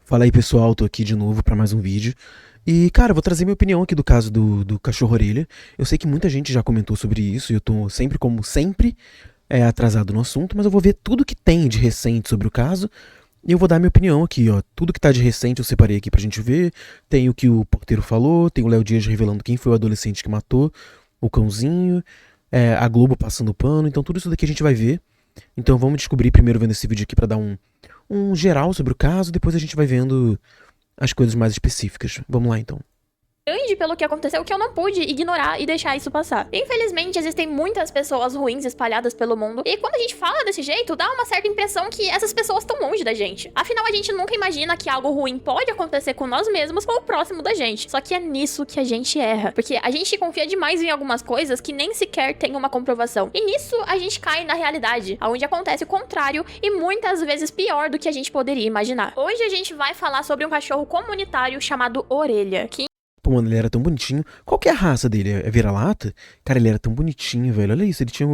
Fala aí pessoal, tô aqui de novo pra mais um vídeo. E cara, eu vou trazer minha opinião aqui do caso do cachorro orelha. Eu sei que muita gente já comentou sobre isso e eu tô sempre, como sempre, atrasado no assunto, mas eu vou ver tudo que tem de recente sobre o caso e eu vou dar minha opinião aqui, ó. Tudo que tá de recente eu separei aqui pra gente ver. Tem o que o porteiro falou, tem o Léo Dias revelando quem foi o adolescente que matou o cãozinho, a Globo passando pano, então tudo isso daqui a gente vai ver. Então vamos descobrir primeiro vendo esse vídeo aqui pra dar um geral sobre o caso, depois a gente vai vendo as coisas mais específicas. Vamos lá então. Grande pelo que aconteceu que eu não pude ignorar e deixar isso passar. Infelizmente, existem muitas pessoas ruins espalhadas pelo mundo, e quando a gente fala desse jeito, dá uma certa impressão que essas pessoas estão longe da gente. Afinal, a gente nunca imagina que algo ruim pode acontecer com nós mesmos ou próximo da gente. Só que é nisso que a gente erra, porque a gente confia demais em algumas coisas que nem sequer tem uma comprovação. E nisso a gente cai na realidade, onde acontece o contrário e muitas vezes pior do que a gente poderia imaginar. Hoje a gente vai falar sobre um cachorro comunitário chamado Orelha, que Pô, mano, ele era tão bonitinho. Qual que é a raça dele? É vira-lata? Cara, ele era tão bonitinho, velho. Olha isso, ele tinha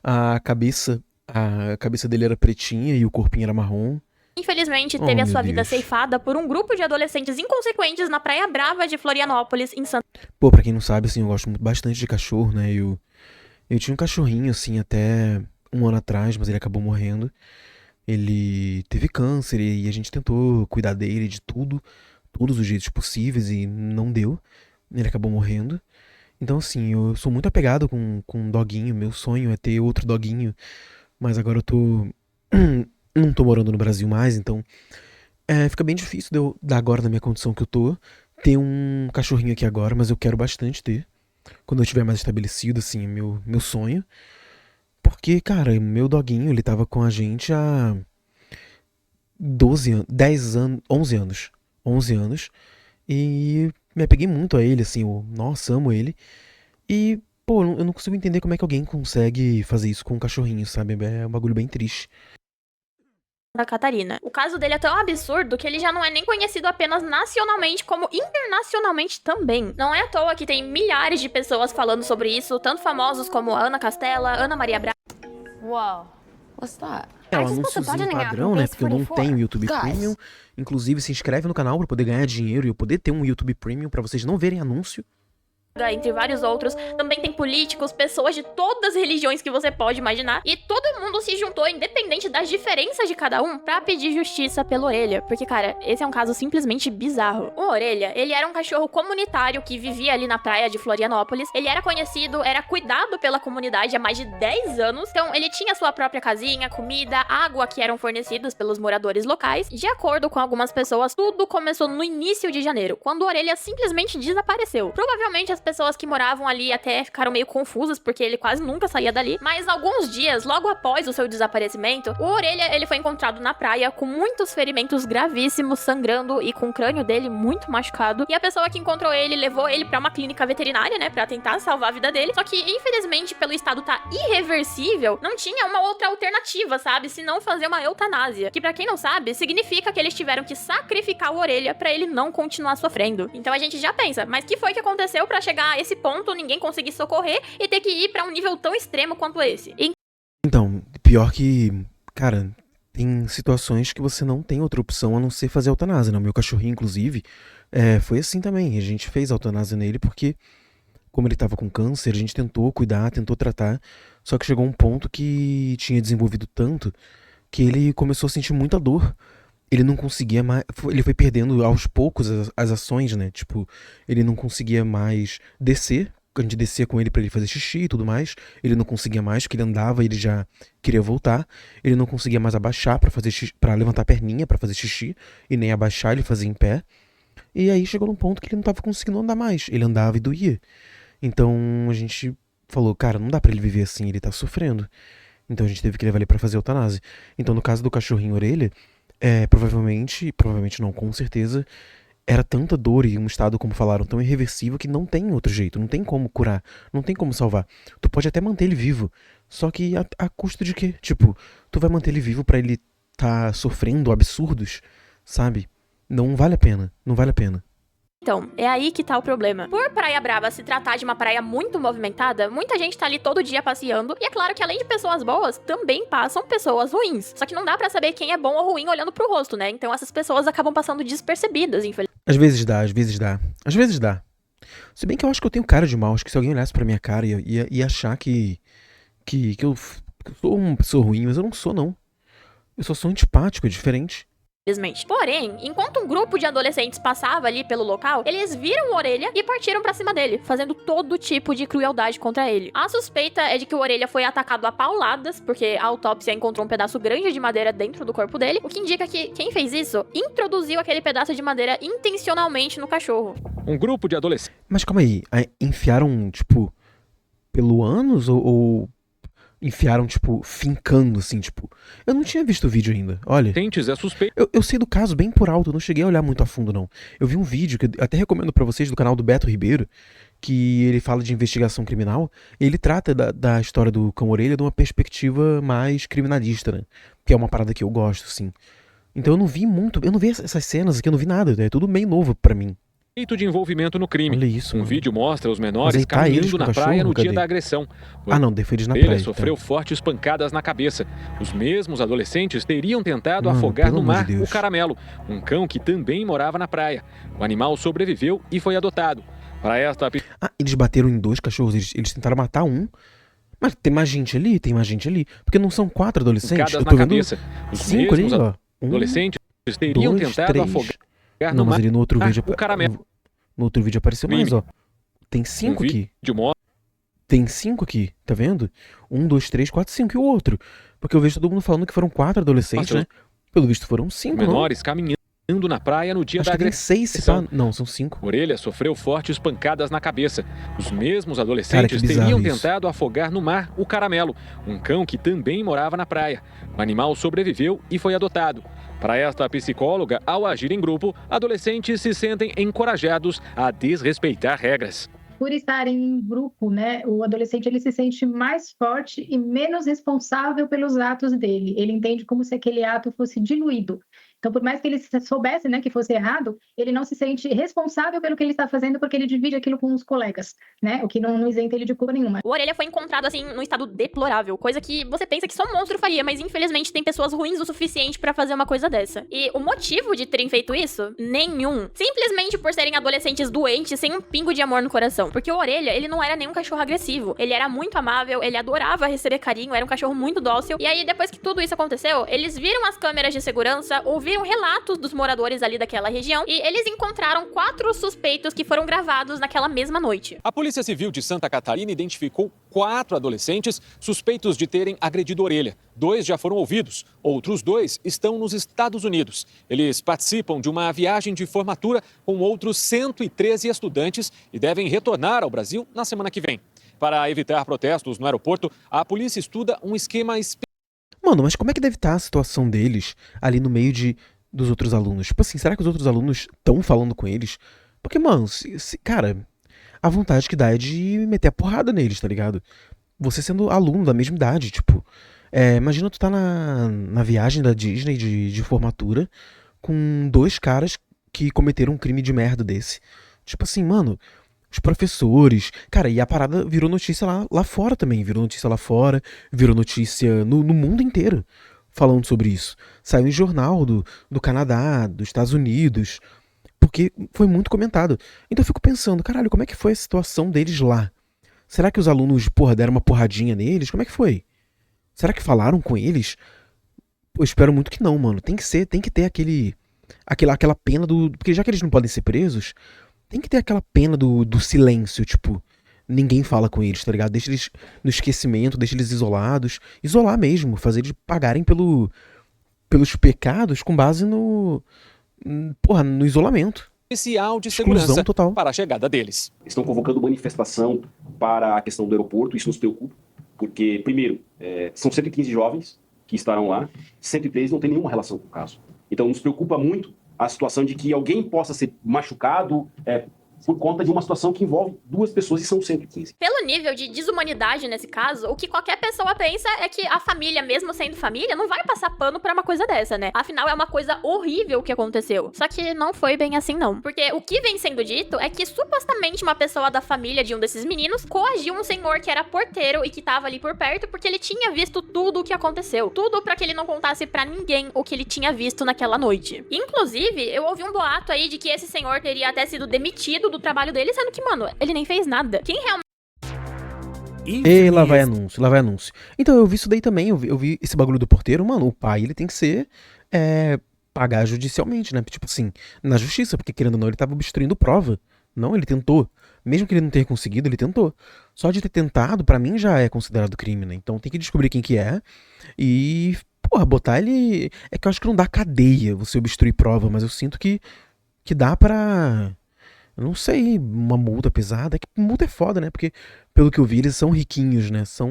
a cabeça. A cabeça dele era pretinha e o corpinho era marrom. infelizmente Oh, teve a meu sua vida Deus. ceifada por um grupo de adolescentes inconsequentes na Praia Brava de Florianópolis, em Santa Pô, pra quem não sabe, assim, eu gosto bastante de cachorro, né? Eu tinha um cachorrinho, assim, até um ano atrás, mas ele acabou morrendo. Ele teve câncer e a gente tentou cuidar dele de tudo, todos os jeitos possíveis e não deu. Ele acabou morrendo. Então, assim, eu sou muito apegado com um doguinho. Meu sonho é ter outro doguinho, mas agora eu tô. Não tô morando no Brasil mais, então fica bem difícil de eu, dar agora na minha condição que eu tô, ter um cachorrinho aqui agora, mas eu quero bastante ter. Quando eu estiver mais estabelecido, assim, é meu sonho. Porque, cara, meu doguinho, ele tava com a gente há 12 anos, 10 anos, 11 anos. 11 anos. E me apeguei muito a ele, assim, eu, nossa, amo ele. E, pô, eu não consigo entender como é que alguém consegue fazer isso com um cachorrinho, sabe? É um bagulho bem triste. Catarina. O caso dele é tão absurdo que ele já não é nem conhecido apenas nacionalmente, como internacionalmente também. Não é à toa que tem milhares de pessoas falando sobre isso, tanto famosos como a Ana Castela, Ana Maria Braga. Whoa, what's that? É I um just put the anúnciozinho budgeting app in padrão, né? base Porque eu não 44. tenho YouTube Premium. Guys, Inclusive, se inscreve no canal pra poder ganhar dinheiro e eu poder ter um YouTube Premium pra vocês não verem anúncio. Entre vários outros, também tem políticos, pessoas de todas as religiões que você pode imaginar, e todo mundo se juntou, independente das diferenças de cada um, pra pedir justiça pela Orelha, porque, cara, esse é um caso simplesmente bizarro. O Orelha, ele era um cachorro comunitário que vivia ali na praia de Florianópolis, ele era conhecido, era cuidado pela comunidade há mais de 10 anos, então ele tinha sua própria casinha, comida, água que eram fornecidas pelos moradores locais. De acordo com algumas pessoas, tudo começou no início de janeiro, quando o Orelha simplesmente desapareceu. Provavelmente as pessoas que moravam ali até ficaram meio confusas, porque ele quase nunca saía dali. Mas alguns dias, logo após o seu desaparecimento, o Orelha, ele foi encontrado na praia com muitos ferimentos gravíssimos, sangrando e com o crânio dele muito machucado. E a pessoa que encontrou ele levou ele pra uma clínica veterinária, né, pra tentar salvar a vida dele. Só que, infelizmente, pelo estado tá irreversível, não tinha uma outra alternativa, sabe? Se não fazer uma eutanásia. Que pra quem não sabe, significa que eles tiveram que sacrificar o Orelha pra ele não continuar sofrendo. Então a gente já pensa, mas que foi que aconteceu pra chegar a esse ponto, ninguém conseguir socorrer e ter que ir pra um nível tão extremo quanto esse? Então, pior que, cara, tem situações que você não tem outra opção a não ser fazer eutanásia, né? O meu cachorrinho, inclusive, foi assim também. A gente fez eutanásia nele porque, como ele tava com câncer, a gente tentou cuidar, tentou tratar, só que chegou um ponto que tinha desenvolvido tanto que ele começou a sentir muita dor. Ele não conseguia mais. Ele foi perdendo aos poucos as ações, né? Tipo, ele não conseguia mais descer. A gente descia com ele pra ele fazer xixi e tudo mais. Ele não conseguia mais, porque ele andava e ele já queria voltar. Ele não conseguia mais abaixar pra fazer xixi, para levantar a perninha pra fazer xixi. E nem abaixar, ele fazia em pé. E aí chegou num ponto que ele não tava conseguindo andar mais. Ele andava e doía. Então a gente falou, cara, não dá pra ele viver assim, ele tá sofrendo. Então a gente teve que levar ele pra fazer eutanásia. Então no caso do cachorrinho orelha, provavelmente não, com certeza, era tanta dor e um estado, como falaram, tão irreversível que não tem outro jeito, não tem como curar, não tem como salvar. Tu pode até manter ele vivo, só que a custo de quê? Tipo, tu vai manter ele vivo pra ele tá sofrendo absurdos, sabe? Não vale a pena, não vale a pena. Então, é aí que tá o problema. Por Praia Brava se tratar de uma praia muito movimentada, muita gente tá ali todo dia passeando, e é claro que além de pessoas boas, também passam pessoas ruins. Só que não dá pra saber quem é bom ou ruim olhando pro rosto, né? Então essas pessoas acabam passando despercebidas, infelizmente. Às vezes dá, às vezes dá. Às vezes dá. Se bem que eu acho que eu tenho cara de mal. Acho que se alguém olhasse pra minha cara ia achar que eu sou uma pessoa ruim, mas eu não sou, não. Eu só sou antipático, é diferente. Infelizmente. Porém, enquanto um grupo de adolescentes passava ali pelo local, eles viram o Orelha e partiram pra cima dele, fazendo todo tipo de crueldade contra ele. A suspeita é de que o Orelha foi atacado a pauladas, porque a autópsia encontrou um pedaço grande de madeira dentro do corpo dele, o que indica que quem fez isso introduziu aquele pedaço de madeira intencionalmente no cachorro. Um grupo de adolescentes Mas calma aí, enfiaram, tipo, pelo ânus ou enfiaram, tipo, fincando, assim, tipo... Eu não tinha visto o vídeo ainda, olha. é suspeito Eu sei do caso bem por alto, eu não cheguei a olhar muito a fundo, não. Eu vi um vídeo que eu até recomendo pra vocês do canal do Beto Ribeiro, que ele fala de investigação criminal, e ele trata da história do Cão-Orelha de uma perspectiva mais criminalista, né? Que é uma parada que eu gosto, assim. Então eu não vi muito, eu não vi essas cenas aqui, eu não vi nada, é tudo meio novo pra mim. de envolvimento no crime. Olha isso, Um mano. vídeo mostra os Mas menores aí tá eles caminhando com na o cachorro, praia no dia cadê? da agressão. Ah não, daí foi eles na Ele praia. sofreu Tá. fortes pancadas na cabeça. Os mesmos adolescentes teriam tentado Mano, afogar pelo no amor mar de Deus. o Caramelo, um cão que também morava na praia. O animal sobreviveu e foi adotado. Para esta Ah, eles bateram em 2 cachorros, eles tentaram matar um. Mas tem mais gente ali, tem mais gente ali. Porque não são 4 adolescentes, pancadas eu na tô vendo cabeça. Os 5 ali, mesmos ó. adolescentes teriam 2, tentado 3. afogar Não, no mas mar ali no outro vídeo... o Caramelo. No outro vídeo apareceu mais, Crime. ó. Tem 5 aqui. vídeo mostra Tem 5 aqui, tá vendo? 1, 2, 3, 4, 5. E o outro? Porque eu vejo todo mundo falando que foram 4 adolescentes, Nossa, né? Pelo visto foram 5, não? menores caminhando na praia no dia Acho da que tem agressão. 6, se pá. Não, são 5. Orelha sofreu fortes pancadas na cabeça. Os mesmos Cara, adolescentes que bizarro teriam isso. tentado afogar no mar o Caramelo, um cão que também morava na praia. O animal sobreviveu e foi adotado. Para esta psicóloga, ao agir em grupo, adolescentes se sentem encorajados a desrespeitar regras. Por estarem em grupo, né, o adolescente ele se sente mais forte e menos responsável pelos atos dele. Ele entende como se aquele ato fosse diluído. Então, por mais que ele soubesse, né, que fosse errado, ele não se sente responsável pelo que ele está fazendo porque ele divide aquilo com os colegas, né, o que não isenta ele de culpa nenhuma. O Orelha foi encontrado, assim, num estado deplorável. Coisa que você pensa que só um monstro faria, mas infelizmente tem pessoas ruins o suficiente pra fazer uma coisa dessa. E o motivo de terem feito isso? Nenhum. Simplesmente por serem adolescentes doentes, sem um pingo de amor no coração. Porque o Orelha, ele não era nenhum cachorro agressivo. Ele era muito amável, ele adorava receber carinho, era um cachorro muito dócil. E aí, depois que tudo isso aconteceu, eles viram as câmeras de segurança, ouviram relatos dos moradores ali daquela região, e eles encontraram 4 suspeitos que foram gravados naquela mesma noite. A Polícia Civil de Santa Catarina identificou 4 adolescentes suspeitos de terem agredido Orelha. 2 já foram ouvidos, outros 2 estão nos Estados Unidos. Eles participam de uma viagem de formatura com outros 113 estudantes e devem retornar ao Brasil na semana que vem. Para evitar protestos no aeroporto, a polícia estuda um esquema Mano, mas como é que deve estar a situação deles ali no meio dos outros alunos? Tipo assim, será que os outros alunos estão falando com eles? Porque, mano, cara, a vontade que dá é de meter a porrada neles, tá ligado? Você sendo aluno da mesma idade, tipo... imagina tu tá na viagem da Disney de formatura com 2 caras que cometeram um crime de merda desse. Tipo assim, mano... Os professores... Cara, e a parada virou notícia lá fora também. Virou notícia lá fora, virou notícia no mundo inteiro falando sobre isso. Saiu em jornal do Canadá, dos Estados Unidos, porque foi muito comentado. Então eu fico pensando, caralho, como é que foi a situação deles lá? Será que os alunos, porra, deram uma porradinha neles? Como é que foi? Será que falaram com eles? Pô, eu espero muito que não, mano. Tem que ter aquela pena do... Porque já que eles não podem ser presos... Tem que ter aquela pena do silêncio, tipo, ninguém fala com eles, tá ligado? Deixa eles no esquecimento, deixa eles isolados. Isolar mesmo, fazer eles pagarem pelos pecados com base no isolamento. especial de Exclusão segurança total. para a chegada deles. Estão convocando manifestação para a questão do aeroporto, isso nos preocupa, porque, primeiro, são 115 jovens que estarão lá, 103 não tem nenhuma relação com o caso. Então, nos preocupa muito a situação de que alguém possa ser machucado, por conta de uma situação que envolve 2 pessoas e são 115. Pelo nível de desumanidade nesse caso, o que qualquer pessoa pensa é que a família, mesmo sendo família, não vai passar pano pra uma coisa dessa, né? Afinal, é uma coisa horrível o que aconteceu. Só que não foi bem assim, não. Porque o que vem sendo dito é que supostamente uma pessoa da família de um desses meninos coagiu um senhor que era porteiro e que tava ali por perto porque ele tinha visto tudo o que aconteceu. Tudo pra que ele não contasse pra ninguém o que ele tinha visto naquela noite. Inclusive, eu ouvi um boato aí de que esse senhor teria até sido demitido do trabalho dele, sendo que, mano, ele nem fez nada. Quem realmente E lá vai anúncio, lá vai anúncio. Então, eu vi isso daí também, eu vi esse bagulho do porteiro, mano, o pai, ele tem que ser, pagar judicialmente, né? Tipo assim, na justiça, porque querendo ou não, ele tava obstruindo prova. Não, ele tentou. Mesmo que ele não tenha conseguido, ele tentou. Só de ter tentado, pra mim, já é considerado crime, né? Então tem que descobrir quem que é e, porra, botar ele... É que eu acho que não dá cadeia você obstruir prova, mas eu sinto que dá pra... Eu não sei, uma multa pesada. É que multa é foda, né? Porque, pelo que eu vi, eles são riquinhos, né? São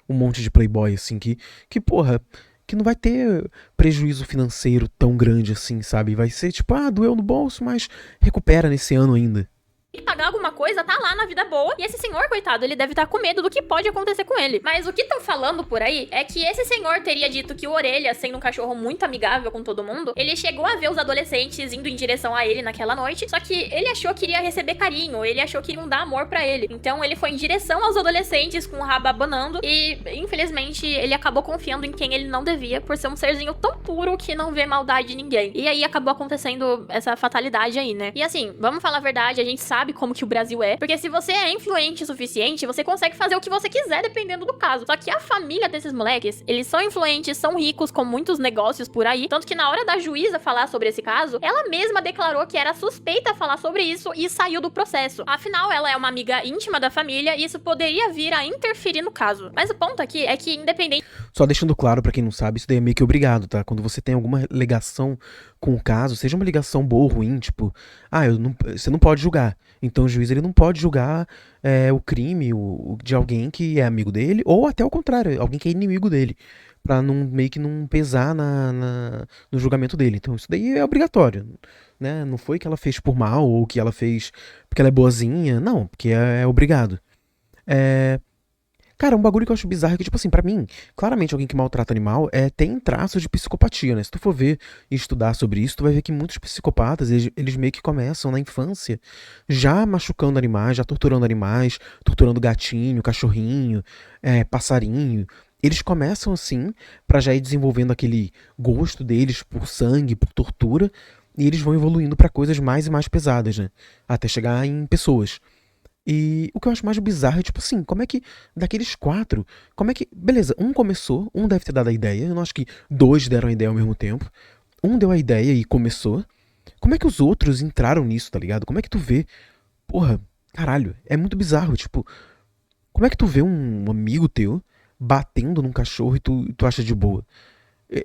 um monte de playboy, assim, que porra, que não vai ter prejuízo financeiro tão grande assim, sabe? Vai ser tipo, doeu no bolso, mas recupera nesse ano ainda. pagar alguma coisa, tá lá na vida boa. E esse senhor, coitado, ele deve estar com medo do que pode acontecer com ele. Mas o que estão falando por aí é que esse senhor teria dito que o Orelha, sendo um cachorro muito amigável com todo mundo, ele chegou a ver os adolescentes indo em direção a ele naquela noite, só que ele achou que iria receber carinho, ele achou que iriam dar amor pra ele. Então ele foi em direção aos adolescentes com o rabo abanando e, infelizmente, ele acabou confiando em quem ele não devia por ser um serzinho tão puro que não vê maldade em ninguém. E aí acabou acontecendo essa fatalidade aí, né? E assim, vamos falar a verdade, a gente sabe como que o Brasil é, porque se você é influente o suficiente, você consegue fazer o que você quiser dependendo do caso. Só que a família desses moleques, eles são influentes, são ricos, com muitos negócios por aí, tanto que na hora da juíza falar sobre esse caso, ela mesma declarou que era suspeita falar sobre isso e saiu do processo. Afinal, ela é uma amiga íntima da família e isso poderia vir a interferir no caso. Mas o ponto aqui é que, independente... Só deixando claro pra quem não sabe, isso daí é meio que obrigado, tá? Quando você tem alguma ligação com o caso, seja uma ligação boa ou ruim, tipo, você não pode julgar. Então o juiz ele não pode julgar o crime de alguém que é amigo dele, ou até o contrário, alguém que é inimigo dele, pra não, meio que não pesar no julgamento dele. Então isso daí é obrigatório, né? Não foi que ela fez por mal, ou que ela fez porque ela é boazinha, não, porque é obrigado. Cara, um bagulho que eu acho bizarro é que, tipo assim, pra mim, claramente alguém que maltrata animal tem traços de psicopatia, né? Se tu for ver e estudar sobre isso, tu vai ver que muitos psicopatas, eles meio que começam na infância já machucando animais, já torturando animais, torturando gatinho, cachorrinho, passarinho. Eles começam assim, pra já ir desenvolvendo aquele gosto deles por sangue, por tortura, e eles vão evoluindo pra coisas mais e mais pesadas, né? Até chegar em pessoas. E o que eu acho mais bizarro é, tipo assim, como é que, daqueles 4, como é que, beleza, um começou, um deve ter dado a ideia, eu não acho que 2 deram a ideia ao mesmo tempo, um deu a ideia e começou, como é que os outros entraram nisso, tá ligado? Como é que tu vê, porra, caralho, é muito bizarro, tipo, como é que tu vê um amigo teu batendo num cachorro e tu acha de boa?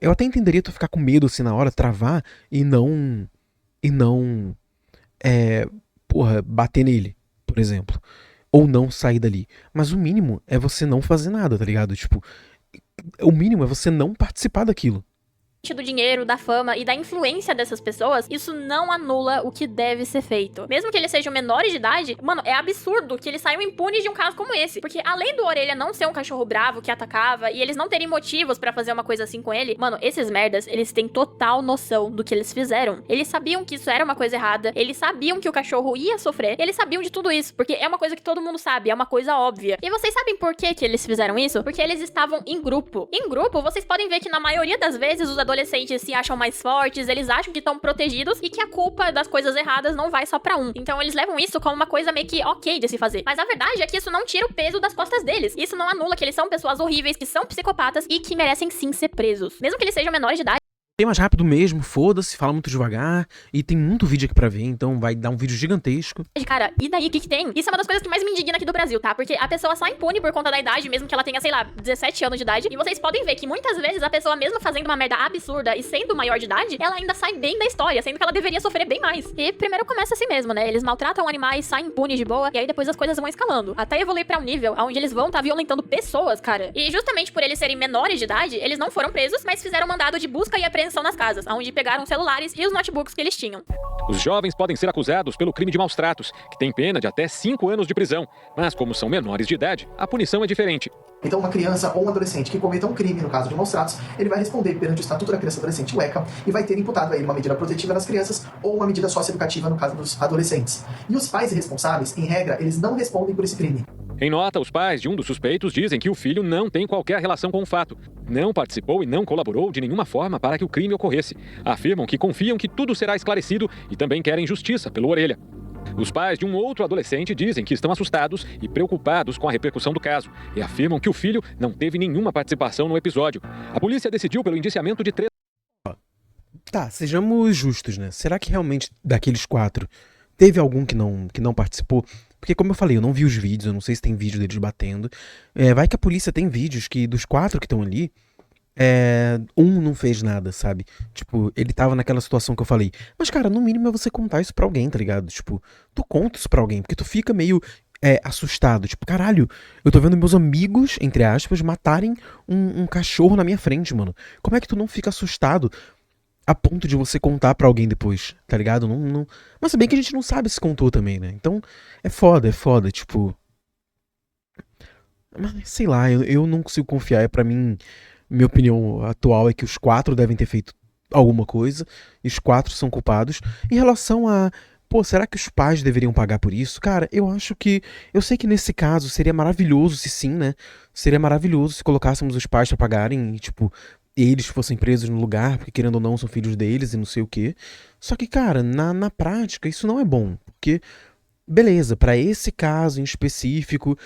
Eu até entenderia tu ficar com medo assim na hora, travar e não, porra, bater nele, por exemplo, ou não sair dali. Mas o mínimo é você não fazer nada, tá ligado? Tipo, o mínimo é você não participar daquilo. do dinheiro, da fama e da influência dessas pessoas, isso não anula o que deve ser feito. Mesmo que eles sejam menores de idade, mano, é absurdo que eles saiam impunes de um caso como esse. Porque além do Orelha não ser um cachorro bravo que atacava e eles não terem motivos pra fazer uma coisa assim com ele, mano, esses merdas, eles têm total noção do que eles fizeram. Eles sabiam que isso era uma coisa errada, eles sabiam que o cachorro ia sofrer, eles sabiam de tudo isso, porque é uma coisa que todo mundo sabe, é uma coisa óbvia. E vocês sabem por que eles fizeram isso? Porque eles estavam em grupo. Em grupo, vocês podem ver que na maioria das vezes os adolescentes se acham mais fortes, eles acham que estão protegidos e que a culpa das coisas erradas não vai só pra um. Então eles levam isso como uma coisa meio que ok de se fazer. Mas a verdade é que isso não tira o peso das costas deles. Isso não anula que eles são pessoas horríveis, que são psicopatas e que merecem sim ser presos. Mesmo que eles sejam menores de idade. Tem mais rápido mesmo, foda-se, fala muito devagar, e tem muito vídeo aqui pra ver, então vai dar um vídeo gigantesco. Cara, e daí o que tem? Isso é uma das coisas que mais me indigna aqui do Brasil, tá? Porque a pessoa sai impune por conta da idade, mesmo que ela tenha, sei lá, 17 anos de idade, e vocês podem ver que muitas vezes a pessoa, mesmo fazendo uma merda absurda e sendo maior de idade, ela ainda sai bem da história, sendo que ela deveria sofrer bem mais. E primeiro começa assim mesmo, né? Eles maltratam animais, saem impunes de boa, e aí depois as coisas vão escalando, até evoluir pra um nível onde eles vão violentando pessoas, cara. E justamente por eles serem menores de idade, eles não foram presos, mas fizeram mandado de busca e apreensão nas casas, onde pegaram os celulares e os notebooks que eles tinham. Os jovens podem ser acusados pelo crime de maus-tratos, que tem pena de até 5 anos de prisão. Mas, como são menores de idade, a punição é diferente. Então, uma criança ou um adolescente que cometa um crime, no caso de maus-tratos, ele vai responder perante o Estatuto da Criança e Adolescente, o ECA, e vai ter imputado a ele uma medida protetiva nas crianças ou uma medida socioeducativa no caso dos adolescentes. E os pais responsáveis, em regra, eles não respondem por esse crime. Em nota, os pais de um dos suspeitos dizem que o filho não tem qualquer relação com o fato, não participou e não colaborou de nenhuma forma para que o crime ocorresse. Afirmam que confiam que tudo será esclarecido e também querem justiça pelo Orelha. Os pais de um outro adolescente dizem que estão assustados e preocupados com a repercussão do caso e afirmam que o filho não teve nenhuma participação no episódio. A polícia decidiu pelo indiciamento de 3... Tá, sejamos justos, né? Será que realmente daqueles 4 teve algum que não participou? Porque, como eu falei, eu não vi os vídeos, eu não sei se tem vídeo deles batendo. Vai que a polícia tem vídeos que dos 4 que estão ali, um não fez nada, sabe? Tipo, ele tava naquela situação que eu falei. Mas, cara, no mínimo é você contar isso pra alguém, tá ligado? Tipo, tu conta isso pra alguém, porque tu fica meio assustado. Tipo, caralho, eu tô vendo meus amigos, entre aspas, matarem um cachorro na minha frente, mano. Como é que tu não fica assustado a ponto de você contar pra alguém depois, tá ligado? Não... Mas se bem que a gente não sabe se contou também, né? Então, é foda, tipo... Mas, sei lá, eu não consigo confiar. Pra mim, minha opinião atual é que os 4 devem ter feito alguma coisa, e os 4 são culpados. Em relação a... Pô, será que os pais deveriam pagar por isso? Cara, eu acho que... Eu sei que nesse caso seria maravilhoso se sim, né? Seria maravilhoso se colocássemos os pais pra pagarem e, tipo... eles fossem presos no lugar, porque querendo ou não são filhos deles e não sei o quê. Só que, cara, na prática isso não é bom, porque, beleza, pra esse caso em específico,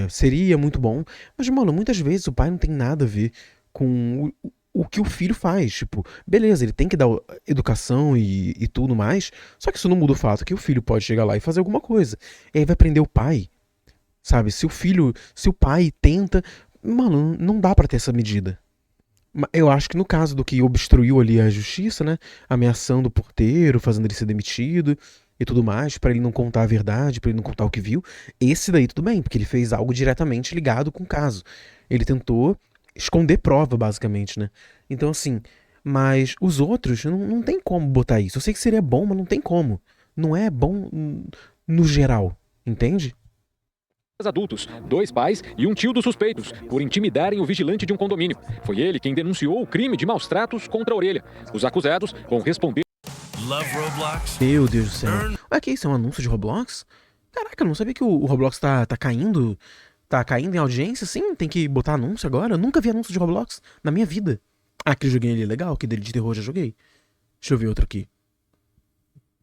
seria muito bom, mas, mano, muitas vezes o pai não tem nada a ver com o que o filho faz, tipo, beleza, ele tem que dar educação e tudo mais, só que isso não muda o fato que o filho pode chegar lá e fazer alguma coisa, e aí vai prender o pai, sabe? Se o pai tenta, mano, não dá pra ter essa medida. Eu acho que no caso do que obstruiu ali a justiça, né, ameaçando o porteiro, fazendo ele ser demitido e tudo mais, pra ele não contar a verdade, pra ele não contar o que viu, esse daí tudo bem, porque ele fez algo diretamente ligado com o caso. Ele tentou esconder prova, basicamente, né? Então, assim, mas os outros, não tem como botar isso. Eu sei que seria bom, mas não tem como. Não é bom no geral, entende? adultos, 2 pais e um tio dos suspeitos, por intimidarem o vigilante de um condomínio. Foi ele quem denunciou o crime de maus-tratos contra a Orelha. Os acusados vão responder... Meu Deus do céu. Olha que isso, é um anúncio de Roblox? Caraca, eu não sabia que o Roblox tá caindo. Tá caindo em audiência, sim? Tem que botar anúncio agora? Eu nunca vi anúncio de Roblox na minha vida. Ah, aquele joguinho ali é legal, que dele de terror eu já joguei. Deixa eu ver outro aqui.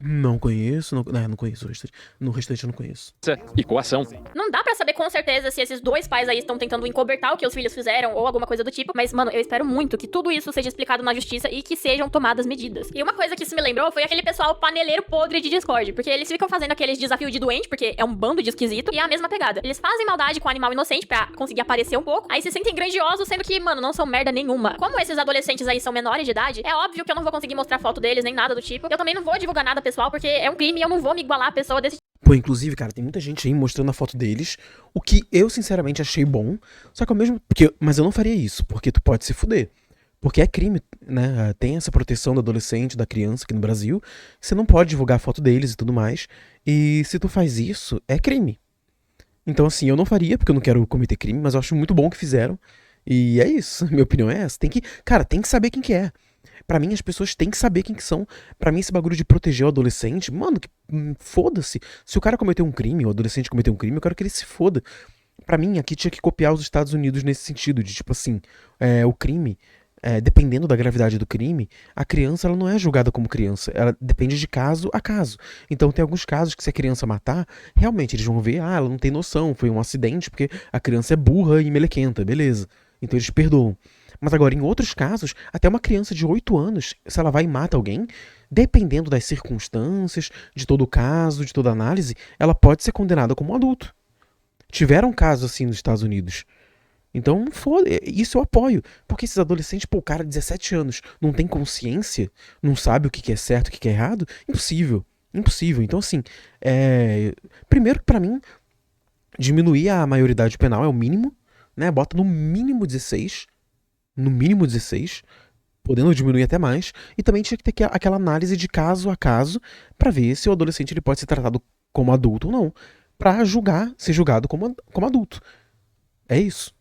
Não conheço, não conheço o restante. No restante eu não conheço. E coação. Não dá pra saber com certeza se esses 2 pais aí estão tentando encobertar o que os filhos fizeram ou alguma coisa do tipo, mas, mano, eu espero muito que tudo isso seja explicado na justiça e que sejam tomadas medidas. E uma coisa que isso me lembrou foi aquele pessoal paneleiro podre de Discord, porque eles ficam fazendo aqueles desafios de doente, porque é um bando de esquisito, e é a mesma pegada. Eles fazem maldade com o animal inocente pra conseguir aparecer um pouco, aí se sentem grandiosos, sendo que, mano, não são merda nenhuma. Como esses adolescentes aí são menores de idade, é óbvio que eu não vou conseguir mostrar foto deles, nem nada do tipo. Eu também não vou divulgar nada pessoal, porque é um crime e eu não vou me igualar a pessoa desse tipo. Pô, inclusive, cara, tem muita gente aí mostrando a foto deles, o que eu, sinceramente, achei bom, só que ao mesmo... Mas eu não faria isso, porque tu pode se fuder. Porque é crime, né? Tem essa proteção do adolescente, da criança aqui no Brasil, você não pode divulgar a foto deles e tudo mais, e se tu faz isso, é crime. Então, assim, eu não faria, porque eu não quero cometer crime, mas eu acho muito bom que fizeram, e é isso, minha opinião é essa. Cara, tem que saber quem que é. Pra mim, as pessoas têm que saber quem que são. Pra mim, esse bagulho de proteger o adolescente, mano, foda-se. Se o cara cometeu um crime, o adolescente cometeu um crime, eu quero que ele se foda. Pra mim, aqui tinha que copiar os Estados Unidos nesse sentido, de tipo assim, o crime, dependendo da gravidade do crime, a criança ela não é julgada como criança, ela depende de caso a caso. Então tem alguns casos que se a criança matar, realmente eles vão ver, ela não tem noção, foi um acidente porque a criança é burra e melequenta, beleza. Então eles perdoam. Mas agora, em outros casos, até uma criança de 8 anos, se ela vai e mata alguém, dependendo das circunstâncias, de todo o caso, de toda a análise, ela pode ser condenada como um adulto. Tiveram casos assim nos Estados Unidos. Então, isso eu apoio. Porque esses adolescentes, pô, o cara de 17 anos não tem consciência, não sabe o que é certo e o que é errado, impossível. Impossível. Então, assim, primeiro que pra mim, diminuir a maioridade penal é o mínimo, né? Bota no mínimo 16. No mínimo 16. podendo diminuir até mais, e também tinha que ter aquela análise de caso a caso pra ver se o adolescente ele pode ser tratado como adulto ou não, pra ser julgado como adulto. É isso.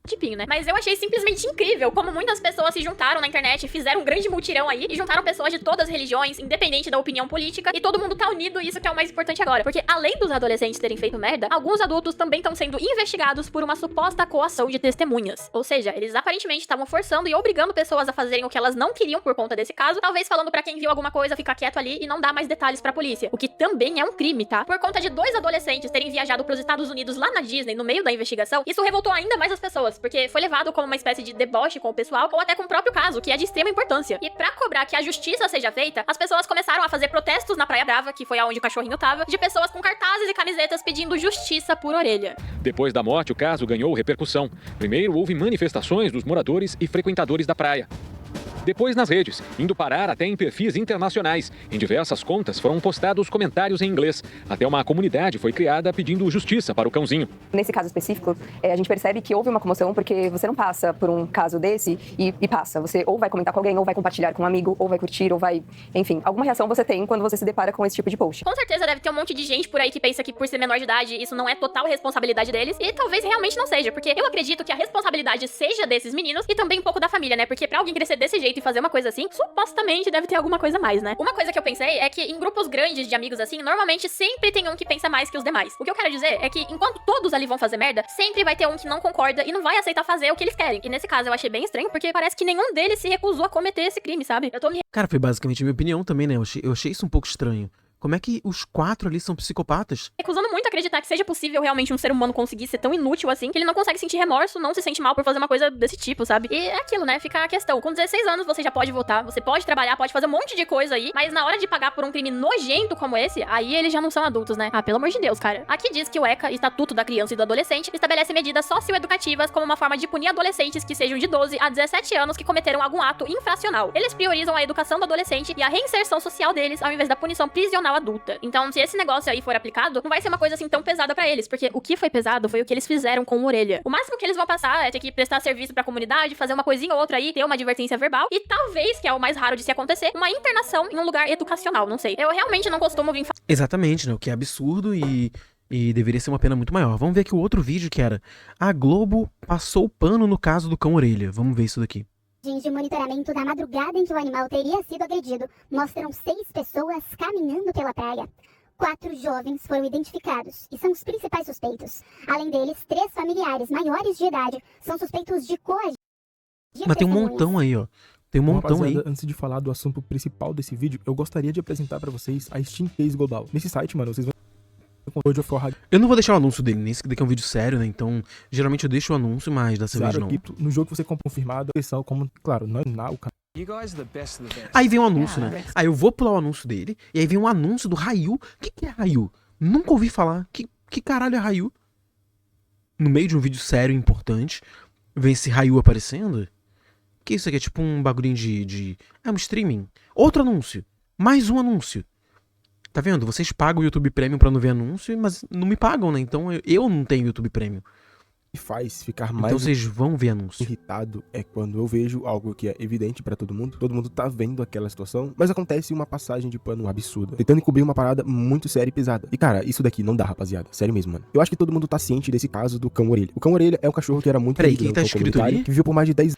Tipinho, né? Mas eu achei simplesmente incrível como muitas pessoas se juntaram na internet, fizeram um grande mutirão aí e juntaram pessoas de todas as religiões, independente da opinião política, e todo mundo tá unido, e isso que é o mais importante agora. Porque além dos adolescentes terem feito merda, alguns adultos também estão sendo investigados por uma suposta coação de testemunhas. Ou seja, eles aparentemente estavam forçando e obrigando pessoas a fazerem o que elas não queriam por conta desse caso, talvez falando pra quem viu alguma coisa ficar quieto ali e não dar mais detalhes pra polícia. O que também é um crime, tá? Por conta de 2 adolescentes terem viajado pros Estados Unidos lá na Disney no meio da investigação, isso revoltou ainda mais as pessoas, porque foi levado como uma espécie de deboche com o pessoal, ou até com o próprio caso, que é de extrema importância. E pra cobrar que a justiça seja feita, as pessoas começaram a fazer protestos na Praia Brava, que foi aonde o cachorrinho tava, de pessoas com cartazes e camisetas pedindo justiça por Orelha. Depois da morte, o caso ganhou repercussão. Primeiro, houve manifestações dos moradores e frequentadores da praia. Depois nas redes, indo parar até em perfis internacionais. Em diversas contas foram postados comentários em inglês. Até uma comunidade foi criada pedindo justiça para o cãozinho. Nesse caso específico, a gente percebe que houve uma comoção porque você não passa por um caso desse e passa. Você ou vai comentar com alguém, ou vai compartilhar com um amigo, ou vai curtir, ou vai... Enfim, alguma reação você tem quando você se depara com esse tipo de post. Com certeza deve ter um monte de gente por aí que pensa que por ser menor de idade isso não é total responsabilidade deles, e talvez realmente não seja, porque eu acredito que a responsabilidade seja desses meninos e também um pouco da família, né? Porque pra alguém crescer desse jeito e fazer uma coisa assim, supostamente deve ter alguma coisa a mais, né? Uma coisa que eu pensei é que em grupos grandes de amigos assim, normalmente sempre tem um que pensa mais que os demais. O que eu quero dizer é que enquanto todos ali vão fazer merda, sempre vai ter um que não concorda e não vai aceitar fazer o que eles querem. E nesse caso eu achei bem estranho, porque parece que nenhum deles se recusou a cometer esse crime, sabe? Eu tô me Cara, foi basicamente a minha opinião também, né? Eu achei isso um pouco estranho. Como é que os 4 ali são psicopatas? recusando muito a acreditar que seja possível realmente um ser humano conseguir ser tão inútil assim, que ele não consegue sentir remorso, não se sente mal por fazer uma coisa desse tipo, sabe? E é aquilo, né? Fica a questão. Com 16 anos você já pode votar, você pode trabalhar, pode fazer um monte de coisa aí, mas na hora de pagar por um crime nojento como esse, aí eles já não são adultos, né? Ah, pelo amor de Deus, cara. Aqui diz que o ECA, Estatuto da Criança e do Adolescente, estabelece medidas socioeducativas como uma forma de punir adolescentes que sejam de 12 a 17 anos que cometeram algum ato infracional. Eles priorizam a educação do adolescente e a reinserção social deles ao invés da punição prisional adulta. Então, se esse negócio aí for aplicado, não vai ser uma coisa assim tão pesada pra eles, porque o que foi pesado foi o que eles fizeram com o Orelha. O máximo que eles vão passar é ter que prestar serviço pra comunidade, fazer uma coisinha ou outra aí, ter uma advertência verbal e talvez, que é o mais raro de se acontecer, uma internação em um lugar educacional, não sei. Eu realmente não costumo vir Exatamente, né? O que é absurdo e deveria ser uma pena muito maior. Vamos ver aqui o outro vídeo que era: a Globo passou o pano no caso do cão Orelha. Vamos ver isso daqui. Imagens de monitoramento da madrugada em que o animal teria sido agredido mostram 6 pessoas caminhando pela praia. 4 jovens foram identificados e são os principais suspeitos. Além deles, 3 familiares maiores de idade são suspeitos de coagir. Mas tem um montão aí, ó. Tem um montão aí. Rapaziada, antes de falar do assunto principal desse vídeo, eu gostaria de apresentar pra vocês a Steam Case Global. Nesse site, mano, vocês vão... Eu não vou deixar o anúncio dele, nesse daqui é um vídeo sério, né? Então, geralmente eu deixo o anúncio, mas dessa vez não. Aqui, no jogo que você compra confirmado, a descrição, como, claro, não é o cara. Aí vem um anúncio, né? Aí eu vou pular o anúncio dele, e aí vem um anúncio do Ryu. O que é Ryu? Nunca ouvi falar. Que caralho é Ryu? No meio de um vídeo sério e importante, vem esse Ryu aparecendo? Que isso aqui é tipo um bagulhinho de... É um streaming. Outro anúncio. Mais um anúncio. Tá vendo? Vocês pagam o YouTube Premium pra não ver anúncio, mas não me pagam, né? Então eu não tenho YouTube Premium. Que faz ficar mais então vocês vão ver anúncio. irritado é quando eu vejo algo que é evidente pra todo mundo tá vendo aquela situação, mas acontece uma passagem de pano absurda, tentando encobrir uma parada muito séria e pesada. E cara, isso daqui não dá, rapaziada, sério mesmo, mano. Eu acho que todo mundo tá ciente desse caso do cão Orelha. O cão Orelha é um cachorro que era muito Peraí, o que tá escrito ali? Que viveu por mais de 10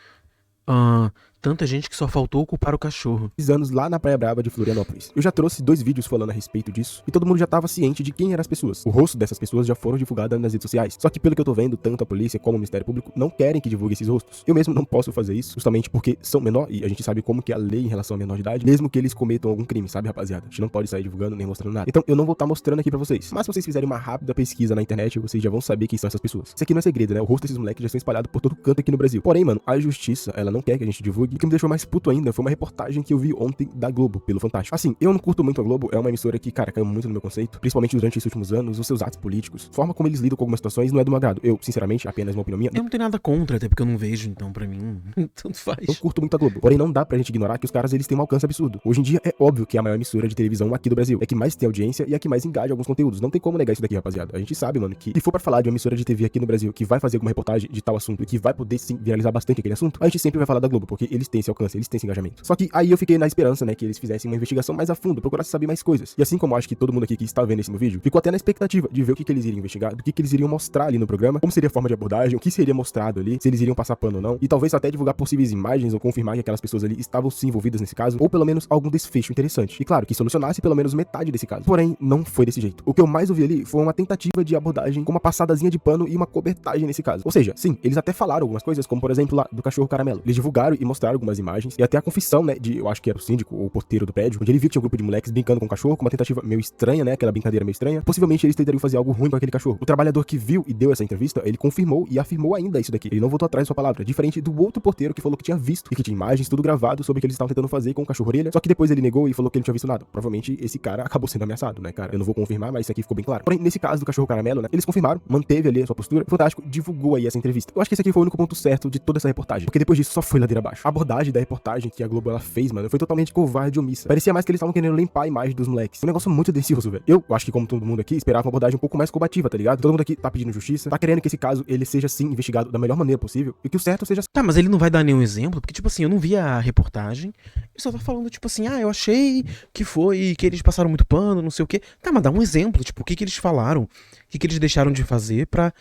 tanta gente que só faltou culpar o cachorro. anos lá na Praia Brava de Florianópolis. Eu já trouxe 2 vídeos falando a respeito disso, e todo mundo já tava ciente de quem eram as pessoas. O rosto dessas pessoas já foram divulgadas nas redes sociais. Só que pelo que eu tô vendo, tanto a polícia como o Ministério Público não querem que divulgue esses rostos. Eu mesmo não posso fazer isso, justamente porque são menor, e a gente sabe como que é a lei em relação a menor de idade, mesmo que eles cometam algum crime, sabe, rapaziada? A gente não pode sair divulgando nem mostrando nada. Então eu não vou estar mostrando aqui pra vocês. Mas se vocês fizerem uma rápida pesquisa na internet, vocês já vão saber quem são essas pessoas. Isso aqui não é segredo, né? O rosto desses moleques já estão espalhados por todo canto aqui no Brasil. Porém, mano, a justiça, ela não quer que a gente divulgue. E o que me deixou mais puto ainda foi uma reportagem que eu vi ontem da Globo, pelo Fantástico. Assim, eu não curto muito a Globo, é uma emissora que, cara, caiu muito no meu conceito, principalmente durante esses últimos anos, os seus atos políticos. A forma como eles lidam com algumas situações não é do meu agrado. Eu, sinceramente, apenas uma opinião minha. Eu não tenho nada contra, até porque eu não vejo, então pra mim, tanto faz. Eu curto muito a Globo. Porém, não dá pra gente ignorar que os caras, eles têm um alcance absurdo. Hoje em dia, é óbvio que é a maior emissora de televisão aqui do Brasil. É que mais tem audiência e é que mais engaja alguns conteúdos. Não tem como negar isso daqui, rapaziada. A gente sabe, mano, que se for pra falar de uma emissora de TV aqui no Brasil que vai fazer alguma reportagem de tal assunto e que vai poder, sim, viralizar bastante aquele assunto, a gente sempre vai falar da Globo, porque eles têm esse alcance, eles têm esse engajamento. Só que aí eu fiquei na esperança, né, que eles fizessem uma investigação mais a fundo, procurassem saber mais coisas. E assim como acho que todo mundo aqui que está vendo esse meu vídeo, ficou até na expectativa de ver o que eles iriam investigar, do que eles iriam mostrar ali no programa, como seria a forma de abordagem, o que seria mostrado ali, se eles iriam passar pano ou não, e talvez até divulgar possíveis imagens ou confirmar que aquelas pessoas ali estavam sim envolvidas nesse caso, ou pelo menos algum desfecho interessante. E claro, que solucionasse pelo menos metade desse caso. Porém, não foi desse jeito. O que eu mais ouvi ali foi uma tentativa de abordagem com uma passadazinha de pano e uma cobertagem nesse caso. Ou seja, sim, eles até falaram algumas coisas, como por exemplo lá do cachorro caramelo. Eles divulgaram e mostraram algumas imagens, e até a confissão, né, de, eu acho que era o síndico ou o porteiro do prédio, onde ele viu que tinha um grupo de moleques brincando com o cachorro, com uma tentativa meio estranha, né, aquela brincadeira meio estranha. Possivelmente eles tentariam fazer algo ruim com aquele cachorro. O trabalhador que viu e deu essa entrevista, ele confirmou e afirmou ainda isso daqui. Ele não voltou atrás da sua palavra, diferente do outro porteiro que falou que tinha visto e que tinha imagens, tudo gravado sobre o que eles estavam tentando fazer com o cachorro orelha, só que depois ele negou e falou que ele não tinha visto nada. Provavelmente esse cara acabou sendo ameaçado, né, cara? Eu não vou confirmar, mas isso aqui ficou bem claro. Porém, nesse caso do cachorro caramelo, né, eles confirmaram, manteve ali a sua postura. O Fantástico divulgou aí essa entrevista. Eu acho que esse aqui foi o único ponto certo de toda essa reportagem, porque depois disso só foi ladeira abaixo. A abordagem da reportagem que a Globo ela fez, mano, foi totalmente covarde e omissa. Parecia mais que eles estavam querendo limpar a imagem dos moleques. Um negócio muito delicioso, velho. Eu acho que como todo mundo aqui esperava uma abordagem um pouco mais combativa, tá ligado? Todo mundo aqui tá pedindo justiça, tá querendo que esse caso ele seja sim investigado da melhor maneira possível e que o certo seja. Tá, mas ele não vai dar nenhum exemplo, porque tipo assim, eu não vi a reportagem, ele só tá falando tipo assim, eu achei que foi, que eles passaram muito pano, não sei o quê. Tá, mas dá um exemplo, tipo, o que eles falaram, o que eles deixaram de fazer pra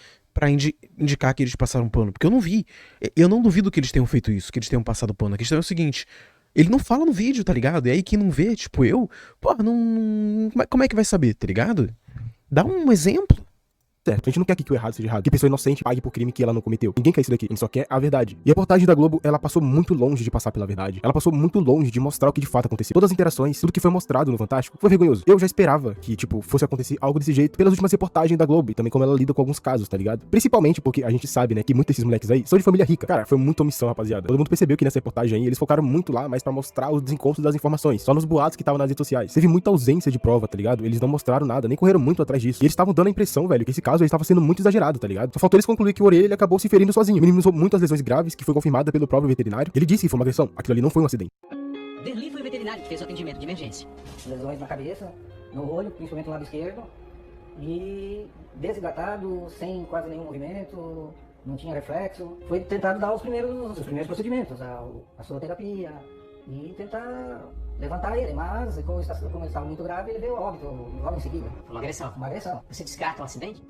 indicar que eles passaram pano, porque eu não vi. Eu não duvido que eles tenham feito isso, que eles tenham passado pano. A questão é o seguinte, ele não fala no vídeo, tá ligado? E aí quem não vê, tipo eu, pô, não... Como é que vai saber, tá ligado? Dá um exemplo. Certo, a gente não quer que o errado seja errado, que a pessoa inocente pague por crime que ela não cometeu. Ninguém quer isso daqui, a gente só quer a verdade. E a reportagem da Globo, ela passou muito longe de passar pela verdade. Ela passou muito longe de mostrar o que de fato aconteceu. Todas as interações, tudo que foi mostrado no Fantástico, foi vergonhoso. Eu já esperava que, tipo, fosse acontecer algo desse jeito pelas últimas reportagens da Globo e também como ela lida com alguns casos, tá ligado? Principalmente porque a gente sabe, né, que muitos desses moleques aí são de família rica. Cara, foi muita omissão, rapaziada. Todo mundo percebeu que nessa reportagem aí, eles focaram muito lá, mas pra mostrar os desencontros das informações, só nos boatos que estavam nas redes sociais. Teve muita ausência de prova, tá ligado? Eles não mostraram nada, nem correram muito atrás disso. E eles estavam dando a impressão, velho, que esse caso estava sendo muito exagerado, tá ligado? Só faltou eles concluir que o Orelha ele acabou se ferindo sozinho. Minimizou muitas lesões graves, que foi confirmada pelo próprio veterinário. Ele disse que foi uma agressão. Aquilo ali não foi um acidente. Derli foi o veterinário que fez o atendimento de emergência. Lesões na cabeça, no olho, principalmente no lado esquerdo. E desidratado, sem quase nenhum movimento, não tinha reflexo. Foi tentado dar os primeiros procedimentos, a soroterapia e tentar levantar ele, mas como ele estava muito grave, ele veio óbito logo em seguida. Uma agressão? Uma agressão. Você descarta um acidente?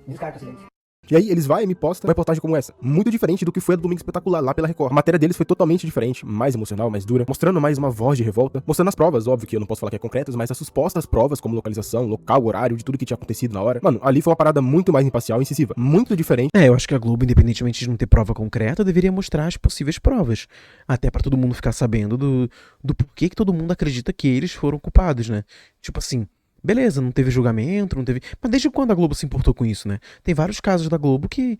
Descarta o acidente. E aí eles vai e me postam uma reportagem como essa, muito diferente do que foi a do Domingo Espetacular lá pela Record. A matéria deles foi totalmente diferente, mais emocional, mais dura, mostrando mais uma voz de revolta, mostrando as provas, óbvio que eu não posso falar que é concretas, mas as supostas provas como localização, local, horário, de tudo que tinha acontecido na hora. Mano, ali foi uma parada muito mais imparcial e incisiva, muito diferente. Eu acho que a Globo, independentemente de não ter prova concreta, deveria mostrar as possíveis provas, até pra todo mundo ficar sabendo do porquê que todo mundo acredita que eles foram culpados, né? Tipo assim, beleza, não teve julgamento, não teve... Mas desde quando a Globo se importou com isso, né? Tem vários casos da Globo que...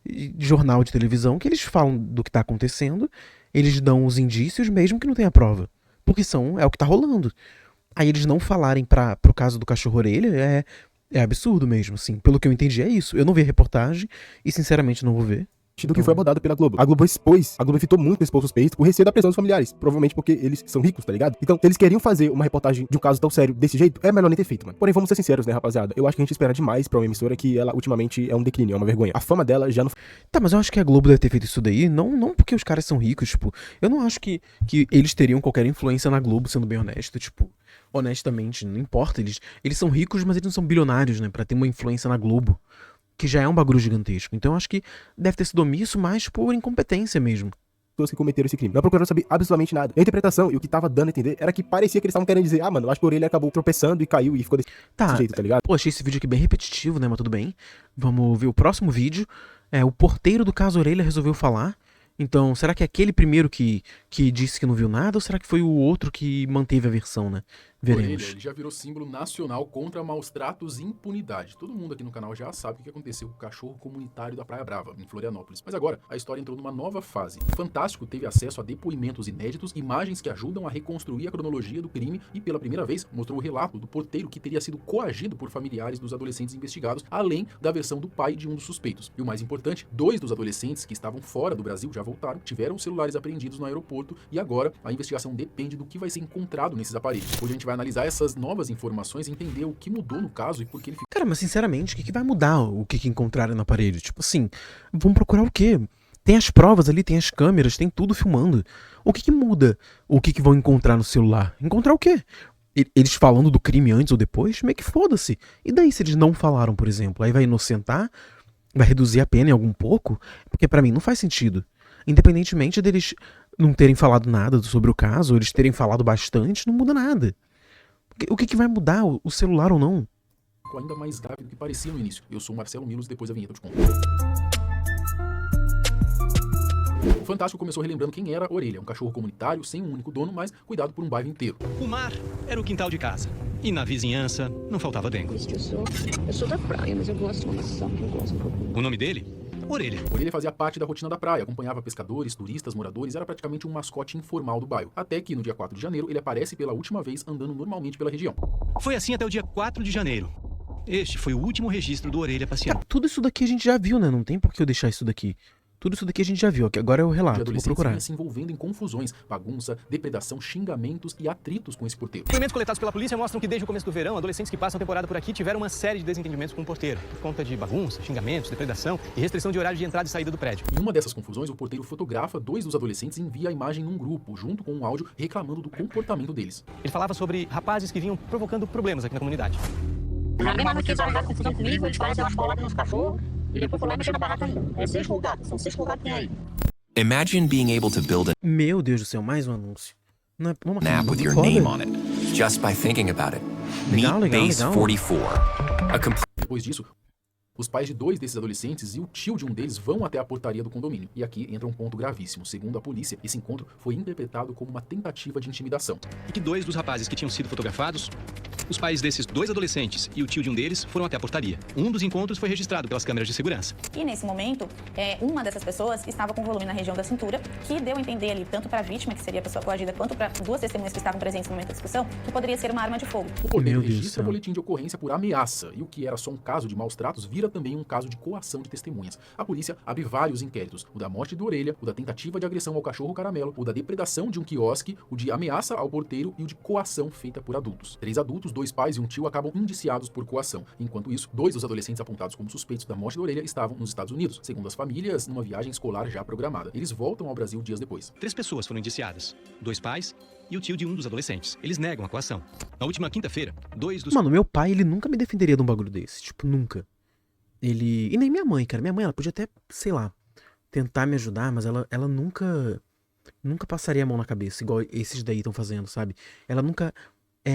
de jornal de televisão, que eles falam do que tá acontecendo, eles dão os indícios mesmo que não tenha prova. Porque é o que tá rolando. Aí eles não falarem pro caso do cachorro-orelha é absurdo mesmo, assim. Pelo que eu entendi é isso. Eu não vi a reportagem e sinceramente não vou ver. Do que foi abordado pela Globo. A Globo evitou muito expor suspeitos por receio da pressão dos familiares, provavelmente porque eles são ricos, tá ligado? Então, se eles queriam fazer uma reportagem de um caso tão sério desse jeito, é melhor nem ter feito, mano. Porém, vamos ser sinceros, né, rapaziada? Eu acho que a gente espera demais pra uma emissora que ela, ultimamente, é um declínio, é uma vergonha. A fama dela já não... Tá, mas eu acho que a Globo deve ter feito isso daí, não porque os caras são ricos, tipo, eu não acho que eles teriam qualquer influência na Globo, sendo bem honesto, tipo, honestamente, não importa, eles são ricos, mas eles não são bilionários, né, pra ter uma influência na Globo, que já é um bagulho gigantesco. Então eu acho que deve ter sido omisso, mas por incompetência mesmo. Pessoas que cometeram esse crime. Não procuraram saber absolutamente nada. A interpretação e o que tava dando a entender era que parecia que eles estavam querendo dizer, mano, eu acho que o Orelha acabou tropeçando e caiu e ficou desse jeito, tá ligado? Pô, achei esse vídeo aqui bem repetitivo, né, mas tudo bem. Vamos ver o próximo vídeo. O porteiro do caso Orelha resolveu falar. Então, será que é aquele primeiro que disse que não viu nada ou será que foi o outro que manteve a versão, né? Veremos. Ele já virou símbolo nacional contra maus tratos e impunidade. Todo mundo aqui no canal já sabe o que aconteceu com o cachorro comunitário da Praia Brava, em Florianópolis. Mas agora, a história entrou numa nova fase. O Fantástico teve acesso a depoimentos inéditos, imagens que ajudam a reconstruir a cronologia do crime e, pela primeira vez, mostrou o relato do porteiro que teria sido coagido por familiares dos adolescentes investigados, além da versão do pai de um dos suspeitos. E o mais importante, 2 dos adolescentes que estavam fora do Brasil já voltaram, tiveram os celulares apreendidos no aeroporto e agora a investigação depende do que vai ser encontrado nesses aparelhos. Hoje a gente vai analisar essas novas informações e entender o que mudou no caso e por que ele ficou... Cara, mas sinceramente, o que vai mudar o que encontraram no aparelho? Tipo assim, vamos procurar o quê? Tem as provas ali, tem as câmeras, tem tudo filmando. O que muda? O que vão encontrar no celular? Encontrar o quê? Eles falando do crime antes ou depois? Meio que foda-se. E daí se eles não falaram, por exemplo? Aí vai inocentar? Vai reduzir a pena em algum pouco? Porque pra mim não faz sentido. Independentemente deles não terem falado nada sobre o caso, ou eles terem falado bastante, não muda nada. O que vai mudar? O celular ou não? Ainda mais grave do que parecia no início. Eu sou o Marcelo Milos, depois da vinheta eu te conto. O Fantástico começou relembrando quem era Orelha, um cachorro comunitário sem um único dono, mas cuidado por um bairro inteiro. O mar era o quintal de casa. E na vizinhança não faltava dengue. Eu sou da praia, mas eu gosto de uma maçã, eu gosto um pouco. O nome dele? Orelha. Orelha fazia parte da rotina da praia, acompanhava pescadores, turistas, moradores, era praticamente um mascote informal do bairro. Até que, no dia 4 de janeiro, ele aparece pela última vez andando normalmente pela região. Foi assim até o dia 4 de janeiro. Este foi o último registro do Orelha passeando. Cara, tudo isso daqui a gente já viu, né? Não tem por que eu deixar isso daqui. Tudo isso daqui a gente já viu, agora é o relato, vou procurar. Se envolvendo em confusões, bagunça, depredação, xingamentos e atritos com esse porteiro. Depoimentos coletados pela polícia mostram que desde o começo do verão, adolescentes que passam a temporada por aqui tiveram uma série de desentendimentos com o porteiro, por conta de bagunça, xingamentos, depredação e restrição de horário de entrada e saída do prédio. Em uma dessas confusões, o porteiro fotografa 2 dos adolescentes e envia a imagem num grupo, junto com um áudio reclamando do comportamento deles. Ele falava sobre rapazes que vinham provocando problemas aqui na comunidade. Na mesma noite eles arranjaram confusão comigo, eles parecem umas coladas nos cachorros, e depois foi lá mexer na barraca aí. É 6 folgados, são 6 folgados que tem aí. Imagine being able to build Meu Deus do céu, mais um anúncio. Não é uma an app with your name on it, just by thinking about it. Meet Base 44. Depois disso, os pais de 2 desses adolescentes e o tio de um deles vão até a portaria do condomínio. E aqui entra um ponto gravíssimo. Segundo a polícia, esse encontro foi interpretado como uma tentativa de intimidação. E que 2 dos rapazes que tinham sido fotografados, os pais desses 2 adolescentes e o tio de um deles foram até a portaria. Um dos encontros foi registrado pelas câmeras de segurança. E nesse momento, uma dessas pessoas estava com volume na região da cintura, que deu a entender ali, tanto para a vítima, que seria a pessoa coagida, quanto para 2 testemunhas que estavam presentes no momento da discussão, que poderia ser uma arma de fogo. O porteiro registra boletim de ocorrência por ameaça, e o que era só um caso de maus tratos vira também um caso de coação de testemunhas. A polícia abre vários inquéritos, o da morte do Orelha, o da tentativa de agressão ao cachorro caramelo, o da depredação de um quiosque, o de ameaça ao porteiro e o de coação feita por adultos. 3 adultos, 2 pais e um tio acabam indiciados por coação. Enquanto isso, 2 dos adolescentes apontados como suspeitos da morte do Orelha estavam nos Estados Unidos, segundo as famílias, numa viagem escolar já programada. Eles voltam ao Brasil dias depois. 3 pessoas foram indiciadas, 2 pais e o tio de um dos adolescentes. Eles negam a coação. Na última quinta-feira, 2 dos... Mano, meu pai, ele nunca me defenderia de um bagulho desse. Tipo, nunca. Ele... E nem minha mãe, cara. Minha mãe, ela podia até, sei lá, tentar me ajudar, mas ela nunca passaria a mão na cabeça, igual esses daí estão fazendo, sabe? Ela nunca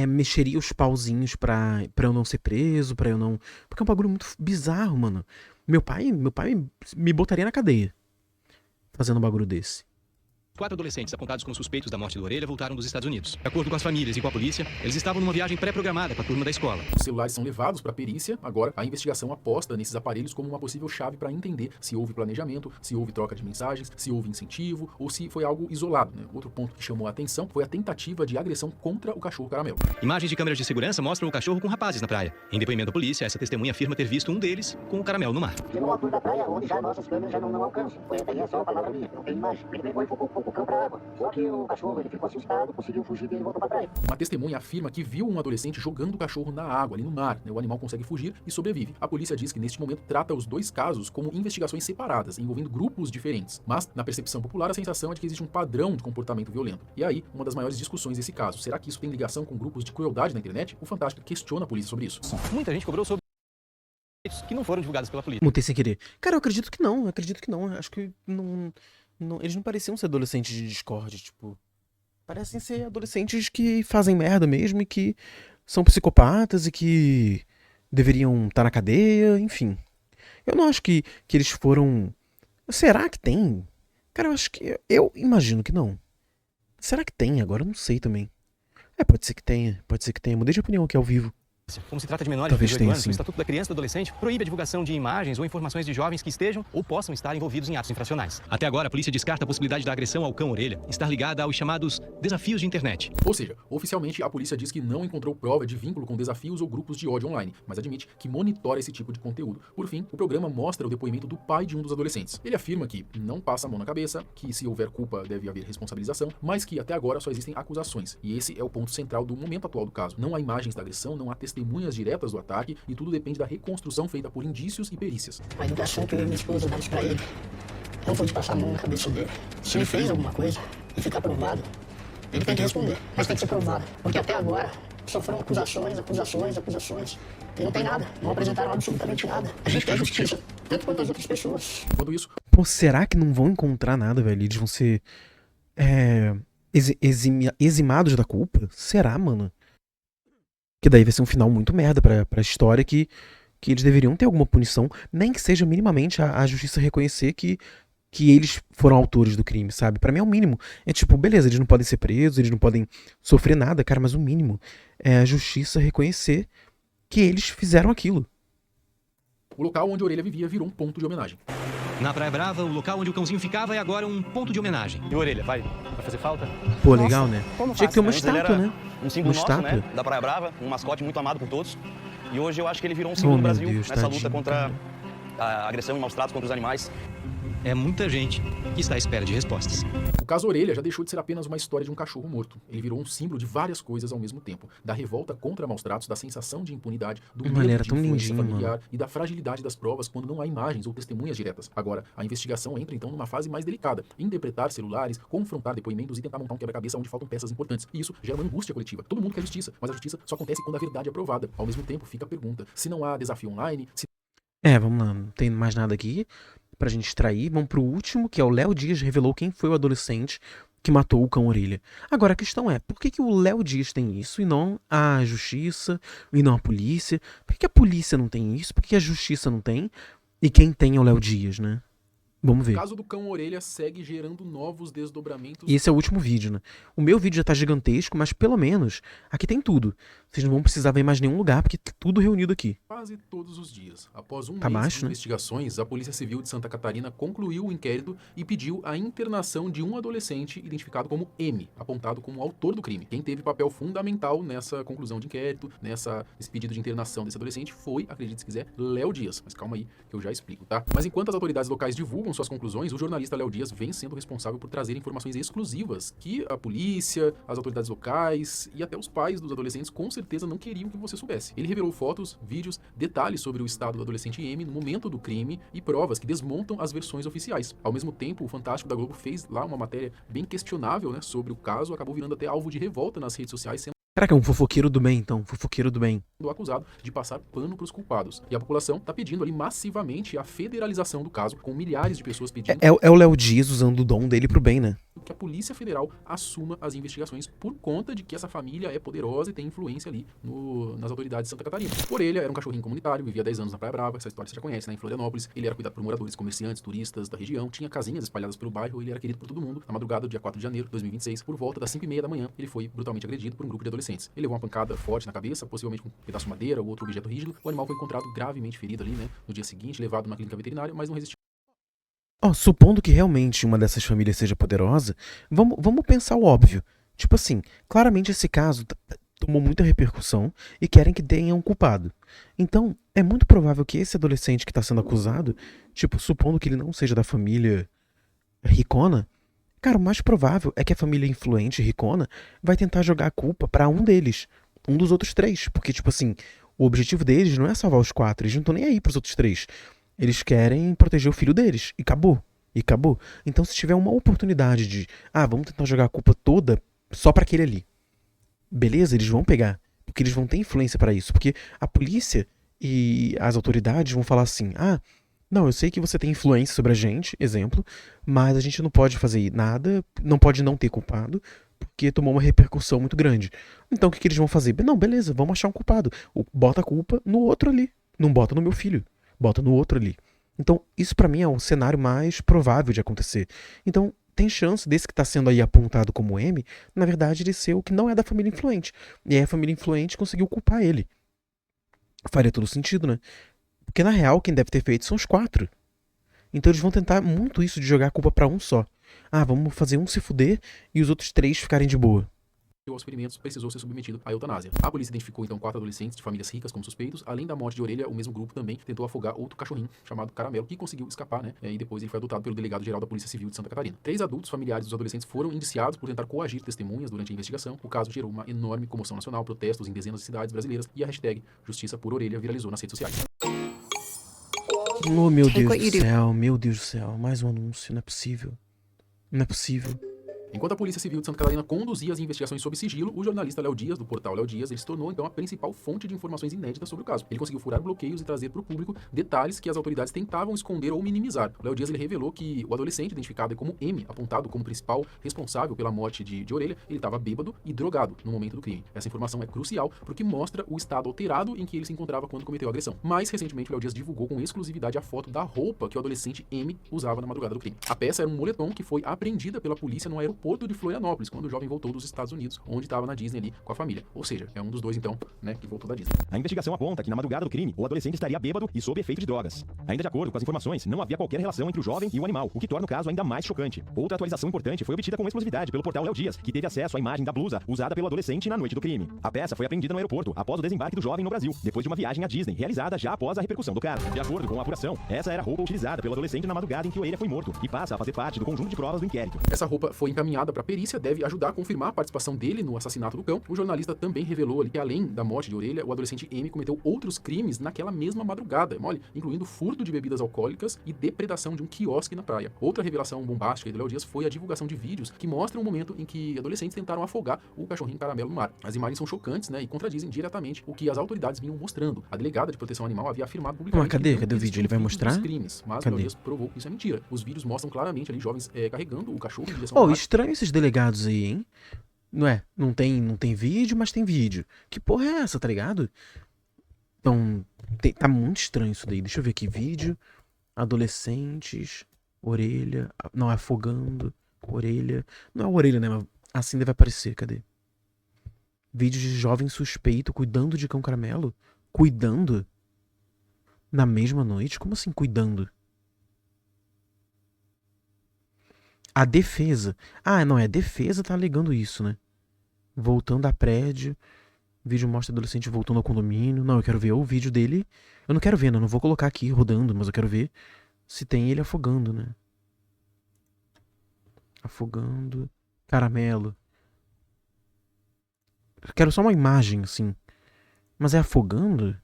mexeria os pauzinhos pra eu não ser preso, pra eu não... Porque é um bagulho muito bizarro, mano. Meu pai me botaria na cadeia fazendo um bagulho desse. 4 adolescentes apontados como suspeitos da morte do Orelha voltaram dos Estados Unidos. De acordo com as famílias e com a polícia, eles estavam numa viagem pré-programada com a turma da escola. Os celulares são levados para a perícia. Agora, a investigação aposta nesses aparelhos como uma possível chave para entender se houve planejamento, se houve troca de mensagens, se houve incentivo ou se foi algo isolado, né? Outro ponto que chamou a atenção foi a tentativa de agressão contra o cachorro caramelo. Imagens de câmeras de segurança mostram o cachorro com rapazes na praia. Em depoimento à polícia, essa testemunha afirma ter visto um deles com o caramelo no mar. Chegou ao altura da praia, onde já nossas câmeras já não alcançam. Foi até aí, é só a palavra minha, não tem imagem. Ele pegou e focou o cão pra água. Só que o cachorro, ele ficou assustado, conseguiu fugir dele e voltou pra praia. Uma testemunha afirma que viu um adolescente jogando o cachorro na água, ali no mar. O animal consegue fugir e sobrevive. A polícia diz que neste momento trata os 2 casos como investigações separadas, envolvendo grupos diferentes. Mas, na percepção popular, a sensação é de que existe um padrão de comportamento violento. E aí, uma das maiores discussões desse caso. Será que isso tem ligação com grupos de crueldade na internet? O Fantástico questiona a polícia sobre isso. Muita gente cobrou sobre que não foram divulgados pela polícia. Mutei sem querer. Cara, eu acredito que não. Acho que não... Eles não pareciam ser adolescentes de Discord, tipo... Parecem ser adolescentes que fazem merda mesmo e que são psicopatas e que deveriam estar na cadeia, enfim. Eu não acho que eles foram... Será que tem? Cara, eu acho que... Eu imagino que não. Será que tem? Agora eu não sei também. Pode ser que tenha. Mudei de opinião aqui ao vivo. Como se trata de menores Talvez de 18 tenha, anos, sim. o Estatuto da Criança e do Adolescente proíbe a divulgação de imagens ou informações de jovens que estejam ou possam estar envolvidos em atos infracionais. Até agora, a polícia descarta a possibilidade da agressão ao cão Orelha estar ligada aos chamados desafios de internet. Ou seja, oficialmente a polícia diz que não encontrou prova de vínculo com desafios ou grupos de ódio online, mas admite que monitora esse tipo de conteúdo. Por fim, o programa mostra o depoimento do pai de um dos adolescentes. Ele afirma que não passa a mão na cabeça, que se houver culpa deve haver responsabilização, mas que até agora só existem acusações. E esse é o ponto central do momento atual do caso. Não há imagens da agressão, não há testemunhas diretas do ataque e tudo depende da reconstrução feita por indícios e perícias. A educação que eu e minha esposa damos pra ele não for de passar a mão na cabeça dele. Se ele fez alguma coisa e ficar provado, ele tem que responder, mas tem que ser provado. Porque até agora só foram acusações. E não tem nada, não apresentaram absolutamente nada. A gente quer justiça, tanto quanto as outras pessoas. Quando isso... Pô, será que não vão encontrar nada, velho? Eles vão ser eximados da culpa? Será, mano? Que daí vai ser um final muito merda pra história que eles deveriam ter alguma punição, nem que seja minimamente a justiça reconhecer que eles foram autores do crime, sabe? Pra mim é o mínimo. É tipo, beleza, eles não podem ser presos, eles não podem sofrer nada, cara, mas o mínimo é a justiça reconhecer que eles fizeram aquilo. O local onde a Orelha vivia virou um ponto de homenagem. Na Praia Brava, o local onde o cãozinho ficava é agora um ponto de homenagem. E Orelha, vai fazer falta? Pô, legal, né? Tinha que ter uma estátua, né? Um símbolo Uma nosso, estátua. né? Da Praia Brava, um mascote muito amado por todos. E hoje eu acho que ele virou um símbolo do Brasil nessa luta contra a agressão e maus tratos contra os animais. É muita gente que está à espera de respostas. O caso Orelha já deixou de ser apenas uma história de um cachorro morto. Ele virou um símbolo de várias coisas ao mesmo tempo. Da revolta contra maus tratos, da sensação de impunidade, do medo de influência familiar e da fragilidade das provas quando não há imagens ou testemunhas diretas. Agora, a investigação entra então numa fase mais delicada. Interpretar celulares, confrontar depoimentos e tentar montar um quebra-cabeça onde faltam peças importantes. E isso gera uma angústia coletiva. Todo mundo quer justiça, mas a justiça só acontece quando a verdade é provada. Ao mesmo tempo, fica a pergunta: se não há desafio online... Vamos lá, não tem mais nada aqui pra gente extrair. Vamos pro último, que é o Léo Dias revelou quem foi o adolescente que matou o cão Orelha. Agora a questão é, por que o Léo Dias tem isso e não a justiça, e não a polícia? Por que a polícia não tem isso? Por que a justiça não tem? E quem tem é o Léo Dias, né? Vamos ver. O caso do cão Orelha segue gerando novos desdobramentos. E esse é o último vídeo, né? O meu vídeo já tá gigantesco, mas pelo menos aqui tem tudo. Vocês não vão precisar ver mais nenhum lugar, porque tá tudo reunido aqui. Quase todos os dias. Após um Tá mês baixo, de né? investigações, a Polícia Civil de Santa Catarina concluiu o inquérito e pediu a internação de um adolescente identificado como M, apontado como autor do crime. Quem teve papel fundamental nessa conclusão de inquérito, nesse pedido de internação desse adolescente, foi, acredite se quiser, Léo Dias. Mas calma aí, que eu já explico, tá? Mas enquanto as autoridades locais divulgam suas conclusões, o jornalista Léo Dias vem sendo responsável por trazer informações exclusivas que a polícia, as autoridades locais e até os pais dos adolescentes com certeza não queriam que você soubesse. Ele revelou fotos, vídeos, detalhes sobre o estado do adolescente M no momento do crime e provas que desmontam as versões oficiais. Ao mesmo tempo, o Fantástico da Globo fez lá uma matéria bem questionável, né, sobre o caso, acabou virando até alvo de revolta nas redes sociais, sendo Será que é um fofoqueiro do bem, então? Fofoqueiro do bem. acusado de passar pano para os culpados. E a população está pedindo ali massivamente a federalização do caso, com milhares de pessoas pedindo É o Léo Dias usando o dom dele pro bem, né? que a Polícia Federal assuma as investigações por conta de que essa família é poderosa e tem influência ali nas autoridades de Santa Catarina. Orelha era um cachorrinho comunitário, vivia 10 anos na Praia Brava, essa história você já conhece, né? Em Florianópolis. Ele era cuidado por moradores, comerciantes, turistas da região, tinha casinhas espalhadas pelo bairro, ele era querido por todo mundo. Na madrugada do dia 4 de janeiro de 2026, por volta das 5h30 da manhã, ele foi brutalmente agredido por um grupo de adolescentes. Ele levou uma pancada forte na cabeça, possivelmente com um pedaço de madeira ou outro objeto rígido. O animal foi encontrado gravemente ferido ali, né? No dia seguinte, levado na clínica veterinária, mas não resistiu. Supondo que realmente uma dessas famílias seja poderosa, vamos pensar o óbvio. Tipo assim, claramente esse caso tomou muita repercussão e querem que tenham um culpado. Então, é muito provável que esse adolescente que está sendo acusado, tipo, supondo que ele não seja da família ricona, cara, o mais provável é que a família influente ricona vai tentar jogar a culpa pra um deles, um dos outros 3. Porque, tipo assim, o objetivo deles não é salvar os 4, eles não estão nem aí pros outros 3. Eles querem proteger o filho deles. E acabou. Então, se tiver uma oportunidade de... vamos tentar jogar a culpa toda só pra aquele ali. Beleza, eles vão pegar. Porque eles vão ter influência pra isso. Porque a polícia e as autoridades vão falar assim... não, eu sei que você tem influência sobre a gente, exemplo. Mas a gente não pode fazer nada. Não pode não ter culpado. Porque tomou uma repercussão muito grande. Então, o que eles vão fazer? Não, beleza, vamos achar um culpado. Bota a culpa no outro ali. Não bota no meu filho. Bota no outro ali. Então, isso pra mim é o cenário mais provável de acontecer. Então, tem chance desse que tá sendo aí apontado como M, na verdade, ele ser o que não é da família influente. E aí a família influente conseguiu culpar ele. Faria todo sentido, né? Porque na real, quem deve ter feito são os 4. Então eles vão tentar muito isso de jogar a culpa pra um só. Vamos fazer um se fuder e os outros 3 ficarem de boa. Aos experimentos, precisou ser submetido à eutanásia. A polícia identificou então 4 adolescentes de famílias ricas como suspeitos. Além da morte de Orelha, o mesmo grupo também tentou afogar outro cachorrinho chamado Caramelo, que conseguiu escapar, né? E depois ele foi adotado pelo delegado-geral da Polícia Civil de Santa Catarina. 3 adultos familiares dos adolescentes foram indiciados por tentar coagir testemunhas durante a investigação. O caso gerou uma enorme comoção nacional, protestos em dezenas de cidades brasileiras e a hashtag Justiça por Orelha viralizou nas redes sociais. Oh, meu Deus do céu, meu Deus do céu. Mais um anúncio, não é possível. Não é possível. Enquanto a Polícia Civil de Santa Catarina conduzia as investigações sob sigilo, o jornalista Léo Dias, do portal Léo Dias, ele se tornou então a principal fonte de informações inéditas sobre o caso. Ele conseguiu furar bloqueios e trazer para o público detalhes que as autoridades tentavam esconder ou minimizar. O Léo Dias ele revelou que o adolescente, identificado como M, apontado como principal responsável pela morte de Orelha, ele estava bêbado e drogado no momento do crime. Essa informação é crucial porque mostra o estado alterado em que ele se encontrava quando cometeu a agressão. Mais recentemente, o Léo Dias divulgou com exclusividade a foto da roupa que o adolescente M usava na madrugada do crime. A peça era um moletom que foi apreendida pela polícia no aeroporto de Florianópolis, quando o jovem voltou dos Estados Unidos, onde estava na Disney ali com a família. Ou seja, é um dos dois, então, né, que voltou da Disney. A investigação aponta que na madrugada do crime, o adolescente estaria bêbado e sob efeito de drogas. Ainda de acordo com as informações, não havia qualquer relação entre o jovem e o animal, o que torna o caso ainda mais chocante. Outra atualização importante foi obtida com exclusividade pelo portal Léo Dias, que teve acesso à imagem da blusa usada pelo adolescente na noite do crime. A peça foi apreendida no aeroporto após o desembarque do jovem no Brasil, depois de uma viagem à Disney, realizada já após a repercussão do caso. De acordo com a apuração, essa era a roupa utilizada pelo adolescente na madrugada em que Orelha foi morto e passa a fazer parte do conjunto de provas do inquérito. Essa roupa foi encaminhada para a perícia, deve ajudar a confirmar a participação dele no assassinato do cão. O jornalista também revelou ali que, além da morte de Orelha, o adolescente M cometeu outros crimes naquela mesma madrugada, incluindo furto de bebidas alcoólicas e depredação de um quiosque na praia. Outra revelação bombástica do Léo Dias foi a divulgação de vídeos que mostram o momento em que adolescentes tentaram afogar o cachorrinho caramelo no mar. As imagens são chocantes, né, e contradizem diretamente o que as autoridades vinham mostrando. A delegada de proteção animal havia afirmado publicamente... Mas cadê o vídeo? Ele vai mostrar? Crimes, mas o Léo Dias provou que isso é mentira. Os vídeos mostram claramente ali jovens carregando o cachorro em direção ao mar. Estranho esses delegados aí, hein? Não é? Não tem vídeo, mas tem vídeo. Que porra é essa, tá ligado? Então, tá muito estranho isso daí. Deixa eu ver aqui. Vídeo, adolescentes, Orelha. Não, é afogando, Orelha. Não é Orelha, né? Mas assim deve aparecer. Cadê? Vídeo de jovem suspeito cuidando de cão caramelo. Cuidando? Na mesma noite? Como assim cuidando? A defesa. Ah, não, a defesa tá alegando isso, né? Voltando a prédio. O vídeo mostra adolescente voltando ao condomínio. Não, eu quero ver o vídeo dele. Eu não quero ver, não vou colocar aqui rodando, mas eu quero ver se tem ele afogando, né? Afogando. Caramelo. Eu quero só uma imagem, assim. Mas é afogando?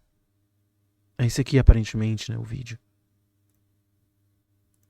É esse aqui, aparentemente, né? O vídeo.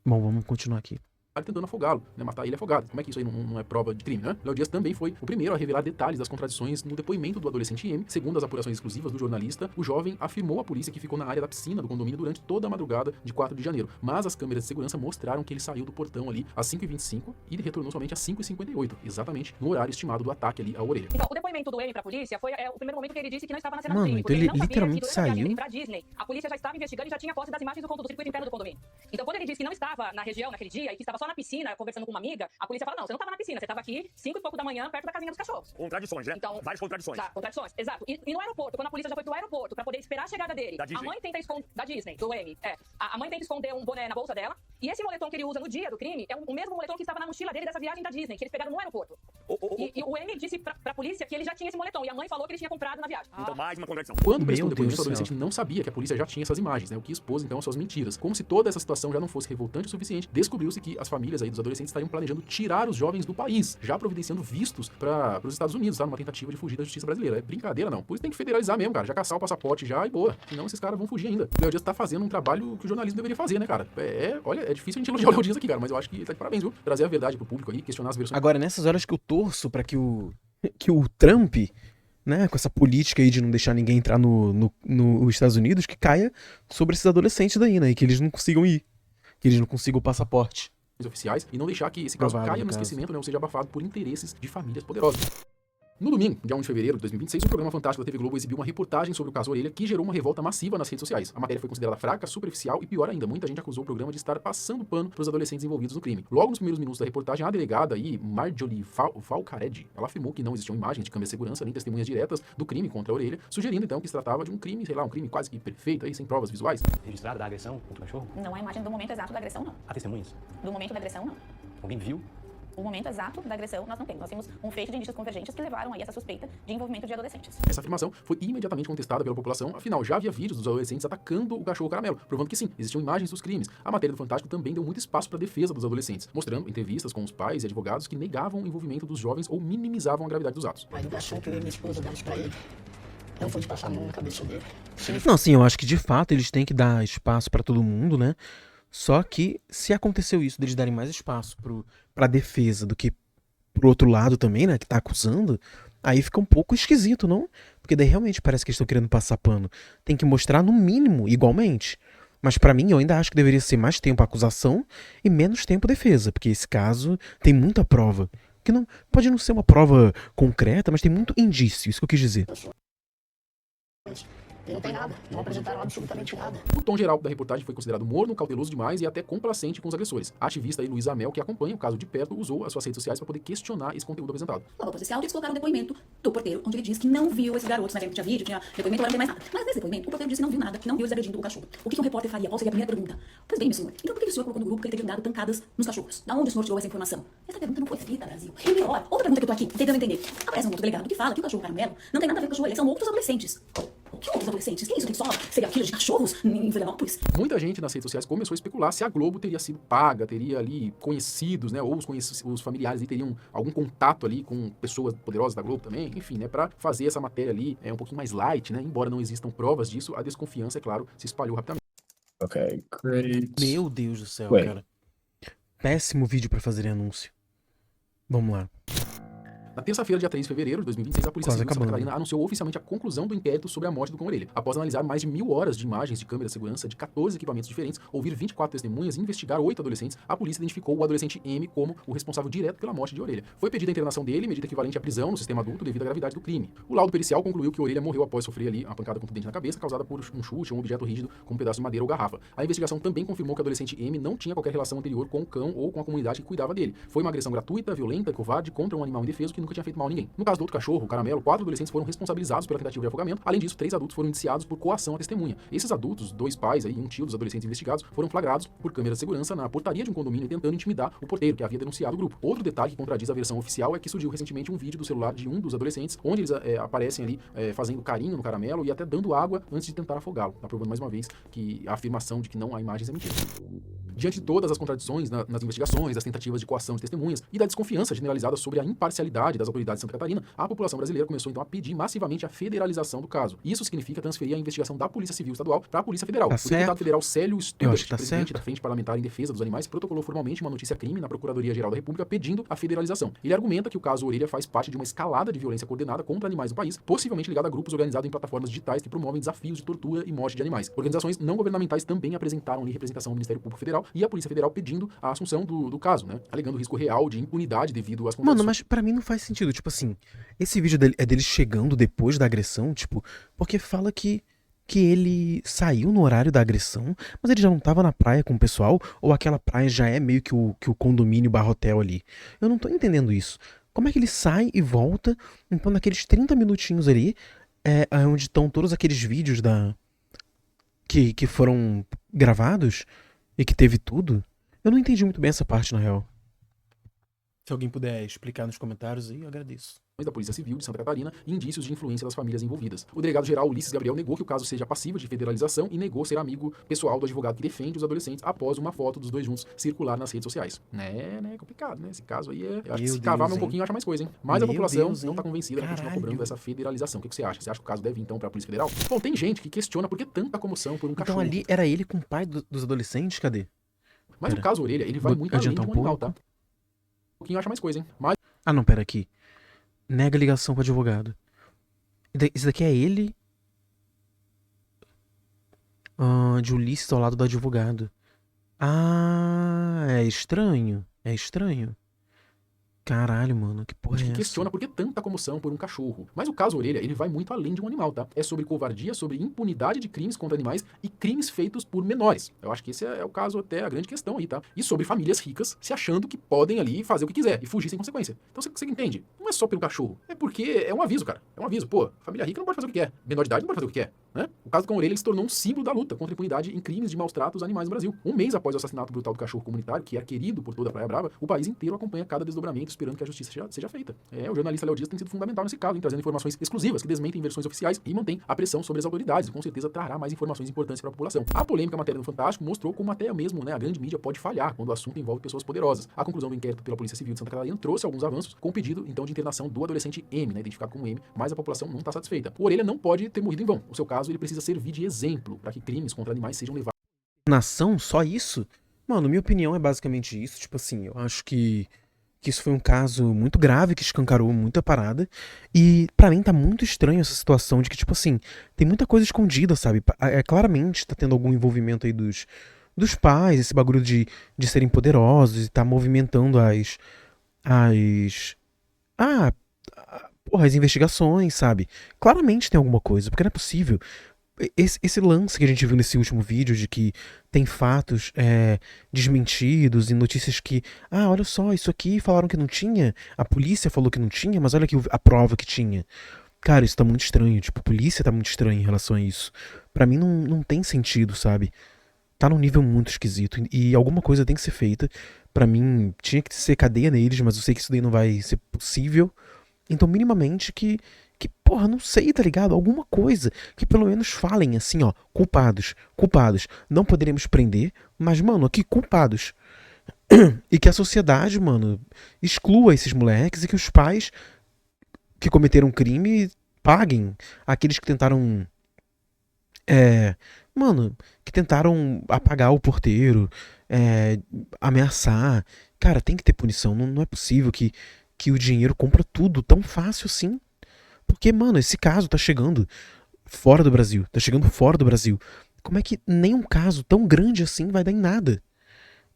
Bom, vamos continuar aqui. Tentando afogá-lo, né, matar ele afogado. Como é que isso aí não é prova de crime, né? Léo Dias também foi o primeiro a revelar detalhes das contradições no depoimento do adolescente M. Segundo as apurações exclusivas do jornalista, o jovem afirmou à polícia que ficou na área da piscina do condomínio durante toda a madrugada de 4 de janeiro. Mas as câmeras de segurança mostraram que ele saiu do portão ali às 5h25 e ele retornou somente às 5h58, exatamente no horário estimado do ataque ali à Orelha. Então, o depoimento do M pra polícia foi o primeiro momento que ele disse que não estava na cena do Mano, crime, então porque ele não sabia literalmente que durante a viagem saiu? pra Disney, a polícia já estava investigando e já tinha posse das imagens do circuito interno do condomínio. Então, quando ele disse que não estava na região naquele dia e que estava só na piscina conversando com uma amiga, a polícia fala, não, você não estava na piscina, você estava aqui 5 e pouco da manhã, perto da casinha dos cachorros. Contradições, né? Então, várias contradições. Tá, contradições, exato. E no aeroporto, quando a polícia já foi pro aeroporto pra poder esperar a chegada dele, a mãe tenta esconder, da Disney, do M, a mãe tenta esconder um boné na bolsa dela, e esse moletom que ele usa no dia do crime é o mesmo moletom que estava na mochila dele dessa viagem da Disney, que eles pegaram no aeroporto. E o M disse pra polícia que ele já tinha esse moletom, e a mãe falou que ele tinha comprado na viagem. Então, mais uma contradição. Quando prestou depoimento, o adolescente não sabia que a polícia já tinha essas imagens, né? O que expôs, então, as suas mentiras. Como se toda essa situação já não fosse revoltante o suficiente, descobriu-se que as famílias aí dos adolescentes estariam planejando tirar os jovens do país, já providenciando vistos para os Estados Unidos, tá? Numa tentativa de fugir da justiça brasileira. É brincadeira, não. Por isso tem que federalizar mesmo, cara. Já caçar o passaporte já e boa. Senão esses caras vão fugir ainda. O Léo Dias tá fazendo um trabalho que o jornalismo deveria fazer, né, cara? Olha, é difícil a gente elogiar o Léo Dias aqui, cara, mas eu acho que tá de parabéns, viu? Trazer a verdade pro público aí, questionar as versões. Agora, nessas horas que eu torço pra que o Trump, né, com essa política aí de não deixar ninguém entrar nos Estados Unidos, que caia sobre esses adolescentes daí, né, e que eles não consigam ir, que eles não consigam o passaporte. Oficiais e não deixar que esse caso caia no esquecimento, né, ou seja abafado por interesses de famílias poderosas. No domingo, dia 1 de fevereiro de 2026, o programa Fantástico da TV Globo exibiu uma reportagem sobre o caso Orelha que gerou uma revolta massiva nas redes sociais. A matéria foi considerada fraca, superficial e, pior ainda, muita gente acusou o programa de estar passando pano para os adolescentes envolvidos no crime. Logo nos primeiros minutos da reportagem, a delegada aí, Marjorie Valcared, ela afirmou que não existiam imagens de câmera de segurança nem testemunhas diretas do crime contra a Orelha, sugerindo então que se tratava de um crime, sei lá, um crime quase que perfeito aí, sem provas visuais. Registrada da agressão contra o cachorro? Não há imagem do momento exato da agressão, não. Há testemunhas? Do momento da agressão, não. Alguém viu? O momento exato da agressão nós não temos. Nós temos um feixe de indícios convergentes que levaram aí essa suspeita de envolvimento de adolescentes. Essa afirmação foi imediatamente contestada pela população, afinal já havia vídeos dos adolescentes atacando o cachorro caramelo, provando que sim, existiam imagens dos crimes. A matéria do Fantástico também deu muito espaço para a defesa dos adolescentes, mostrando entrevistas com os pais e advogados que negavam o envolvimento dos jovens ou minimizavam a gravidade dos atos. A educação que eu e minha esposa damos para ele não foi de passar a mão na cabeça dele. Não, sim, eu acho que de fato eles têm que dar espaço pra todo mundo, né? Só que se aconteceu isso, deles darem mais espaço pra defesa do que pro outro lado também, né, que tá acusando, aí fica um pouco esquisito, não? Porque daí realmente parece que eles estão querendo passar pano. Tem que mostrar no mínimo, igualmente. Mas pra mim, eu ainda acho que deveria ser mais tempo a acusação e menos tempo a defesa, porque esse caso tem muita prova. Que não pode não ser uma prova concreta, mas tem muito indício, isso que eu quis dizer. E não tem nada, não apresentaram absolutamente nada. O tom geral da reportagem foi considerado morno, cauteloso demais e até complacente com os agressores. A ativista Luísa Amel, que acompanha o caso de perto, usou as suas redes sociais para poder questionar esse conteúdo apresentado. No âmbito policial, eles colocaram um depoimento do porteiro, onde ele diz que não viu esses garotos, na época tinha vídeo, tinha depoimento, agora não tem mais nada. Mas nesse depoimento, o porteiro disse que não viu nada, não viu eles agredindo o cachorro. O que um repórter faria? Qual seria a primeira pergunta? Pois bem, meu senhor, então por que o senhor colocou no grupo que ele teria dado pancadas nos cachorros? Da onde o senhor tirou essa informação? Essa pergunta não foi feita, Brasil. E pior, outra pergunta que eu tô aqui tentando entender. Aparece um outro delegado que fala que o cachorro caramelo não tem nada a ver com o cachorro, eles são outros adolescentes. Que outros adolescentes? Que isso? Tem só serial killer de cachorros em Florianópolis? Muita gente nas redes sociais começou a especular se a Globo teria sido paga, teria ali conhecidos, né, ou os familiares ali teriam algum contato ali com pessoas poderosas da Globo também, enfim, né, pra fazer essa matéria ali um pouquinho mais light, né, embora não existam provas disso, a desconfiança, é claro, se espalhou rapidamente. Ok, great. Meu Deus do céu, Wait. cara. Péssimo vídeo pra fazerem anúncio. Vamos lá. Na terça-feira, dia 3 de fevereiro de 2026, a Polícia Quase Civil de Santa acabando. Catarina anunciou oficialmente a conclusão do inquérito sobre a morte do cão orelha. Após analisar mais de 1.000 horas de imagens de câmera de segurança de 14 equipamentos diferentes, ouvir 24 testemunhas e investigar 8 adolescentes, a polícia identificou o adolescente M como o responsável direto pela morte de Orelha. Foi pedida a internação dele, medida equivalente à prisão no sistema adulto devido à gravidade do crime. O laudo pericial concluiu que Orelha morreu após sofrer ali uma pancada contundente na cabeça, causada por um chute ou um objeto rígido como um pedaço de madeira ou garrafa. A investigação também confirmou que o adolescente M não tinha qualquer relação anterior com o cão ou com a comunidade que cuidava dele. Foi uma agressão gratuita, violenta e covarde contra um animal indefeso que nunca tinha feito mal a ninguém. No caso do outro cachorro, o Caramelo, 4 adolescentes foram responsabilizados pela tentativa de afogamento. Além disso, 3 adultos foram indiciados por coação à testemunha. Esses adultos, 2 pais e um tio dos adolescentes investigados, foram flagrados por câmeras de segurança na portaria de um condomínio tentando intimidar o porteiro, que havia denunciado o grupo. Outro detalhe que contradiz a versão oficial é que surgiu recentemente um vídeo do celular de um dos adolescentes, onde eles aparecem ali fazendo carinho no Caramelo e até dando água antes de tentar afogá-lo, aprovando mais uma vez que a afirmação de que não há imagens é mentira. Diante de todas as contradições nas investigações, das tentativas de coação de testemunhas e da desconfiança generalizada sobre a imparcialidade das autoridades de Santa Catarina, a população brasileira começou então a pedir massivamente a federalização do caso. Isso significa transferir a investigação da Polícia Civil Estadual para a Polícia Federal. Tá O deputado certo. federal Célio Stubbart, tá presidente certo. da Frente Parlamentar em Defesa dos Animais, protocolou formalmente uma notícia-crime na Procuradoria-Geral da República pedindo a federalização. Ele argumenta que o caso Orelha faz parte de uma escalada de violência coordenada contra animais no país, possivelmente ligada a grupos organizados em plataformas digitais que promovem desafios de tortura e morte de animais. Organizações não governamentais também apresentaram ali representação do Ministério Público Federal e a Polícia Federal pedindo a assunção do caso, né? Alegando risco real de impunidade devido às Mano, mas pra mim não faz sentido. Tipo assim, esse vídeo é dele chegando depois da agressão, tipo, porque fala que ele saiu no horário da agressão, mas ele já não tava na praia com o pessoal, ou aquela praia já é meio que o condomínio barra hotel ali. Eu não tô entendendo isso. Como é que ele sai e volta, então naqueles 30 minutinhos ali, é onde estão todos aqueles vídeos que foram gravados e que teve tudo? Eu não entendi muito bem essa parte, na real. Se alguém puder explicar nos comentários aí, eu agradeço. Da Polícia Civil de Santa Catarina e indícios de influência das famílias envolvidas. O delegado-geral Ulisses Gabriel negou que o caso seja passível de federalização e negou ser amigo pessoal do advogado que defende os adolescentes após uma foto dos dois juntos circular nas redes sociais. Né, complicado, né? Esse caso aí eu acho que se cavar um pouquinho acha mais coisa, hein? Mas a população não tá convencida, ela continua cobrando essa federalização. O que você acha? Você acha que o caso deve ir então pra Polícia Federal? Bom, tem gente que questiona por que tanta comoção por um Então cachorro. ali era ele com o pai dos adolescentes? Cadê? Mas o caso Orelha, ele vai muito além de um animal, tá? Um pouquinho acha mais coisa, hein? Mas... Ah, não, pera aqui. Nega ligação com o advogado. Esse daqui é ele? De Ulisses ao lado do advogado. Ah, é estranho. É estranho. Caralho, mano, que porra é essa? Questiona por que tanta comoção por um cachorro. Mas o caso Orelha, ele vai muito além de um animal, tá? É sobre covardia, sobre impunidade de crimes contra animais e crimes feitos por menores. Eu acho que esse é o caso, até a grande questão aí, tá? E sobre famílias ricas se achando que podem ali fazer o que quiser e fugir sem consequência. Então você entende? Não é só pelo cachorro. É porque é um aviso, cara. É um aviso. Pô, família rica não pode fazer o que quer. Menor de idade não pode fazer o que quer. né? O caso do cão orelha se tornou um símbolo da luta contra a impunidade em crimes de maus tratos a animais no Brasil. Um mês após o assassinato brutal do cachorro comunitário, que é querido por toda a Praia Brava, o país inteiro acompanha cada desdobramento esperando que a justiça seja feita. O jornalista Léo Dias tem sido fundamental nesse caso, trazendo informações exclusivas que desmentem versões oficiais e mantém a pressão sobre as autoridades, e com certeza trará mais informações importantes para a população. A polêmica matéria do Fantástico mostrou como até mesmo, né, a grande mídia pode falhar quando o assunto envolve pessoas poderosas. A conclusão do inquérito pela Polícia Civil de Santa Catarina trouxe alguns avanços, com o pedido então de internação do adolescente M, né, identificado como M, mas a população não está satisfeita. O Orelha não pode ter morrido em vão. O seu caso ele precisa servir de exemplo para que crimes contra animais sejam levados. Nação? Só isso? Mano, minha opinião é basicamente isso. Tipo assim, eu acho que isso foi um caso muito grave que escancarou muita parada. E pra mim tá muito estranho essa situação de que, tipo assim, tem muita coisa escondida, sabe? Claramente tá tendo algum envolvimento aí dos pais, esse bagulho de serem poderosos e tá movimentando as investigações, sabe? Claramente tem alguma coisa, porque não é possível. Esse lance que a gente viu nesse último vídeo de que tem fatos desmentidos e notícias que, olha só, isso aqui falaram que não tinha, a polícia falou que não tinha, mas olha aqui a prova que tinha. Cara, isso tá muito estranho, tipo, a polícia tá muito estranha em relação a isso. Pra mim não tem sentido, sabe? Tá num nível muito esquisito e alguma coisa tem que ser feita. Pra mim, tinha que ser cadeia neles, mas eu sei que isso daí não vai ser possível. Então, minimamente porra, não sei, tá ligado? Alguma coisa que pelo menos falem assim, ó, culpados. Não poderemos prender, mas, mano, aqui, culpados. E que a sociedade, mano, exclua esses moleques e que os pais que cometeram crime paguem aqueles que tentaram... que tentaram apagar o porteiro, ameaçar. Cara, tem que ter punição. Não é possível que o dinheiro compra tudo tão fácil assim. Porque, mano, esse caso tá chegando fora do Brasil. Como é que nem um caso tão grande assim vai dar em nada?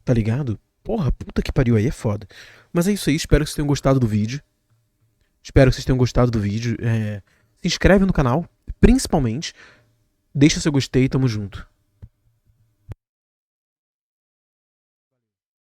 Tá ligado? Porra, puta que pariu, aí é foda. Mas é isso aí, espero que vocês tenham gostado do vídeo. Se inscreve no canal, principalmente. Deixa seu gostei, tamo junto.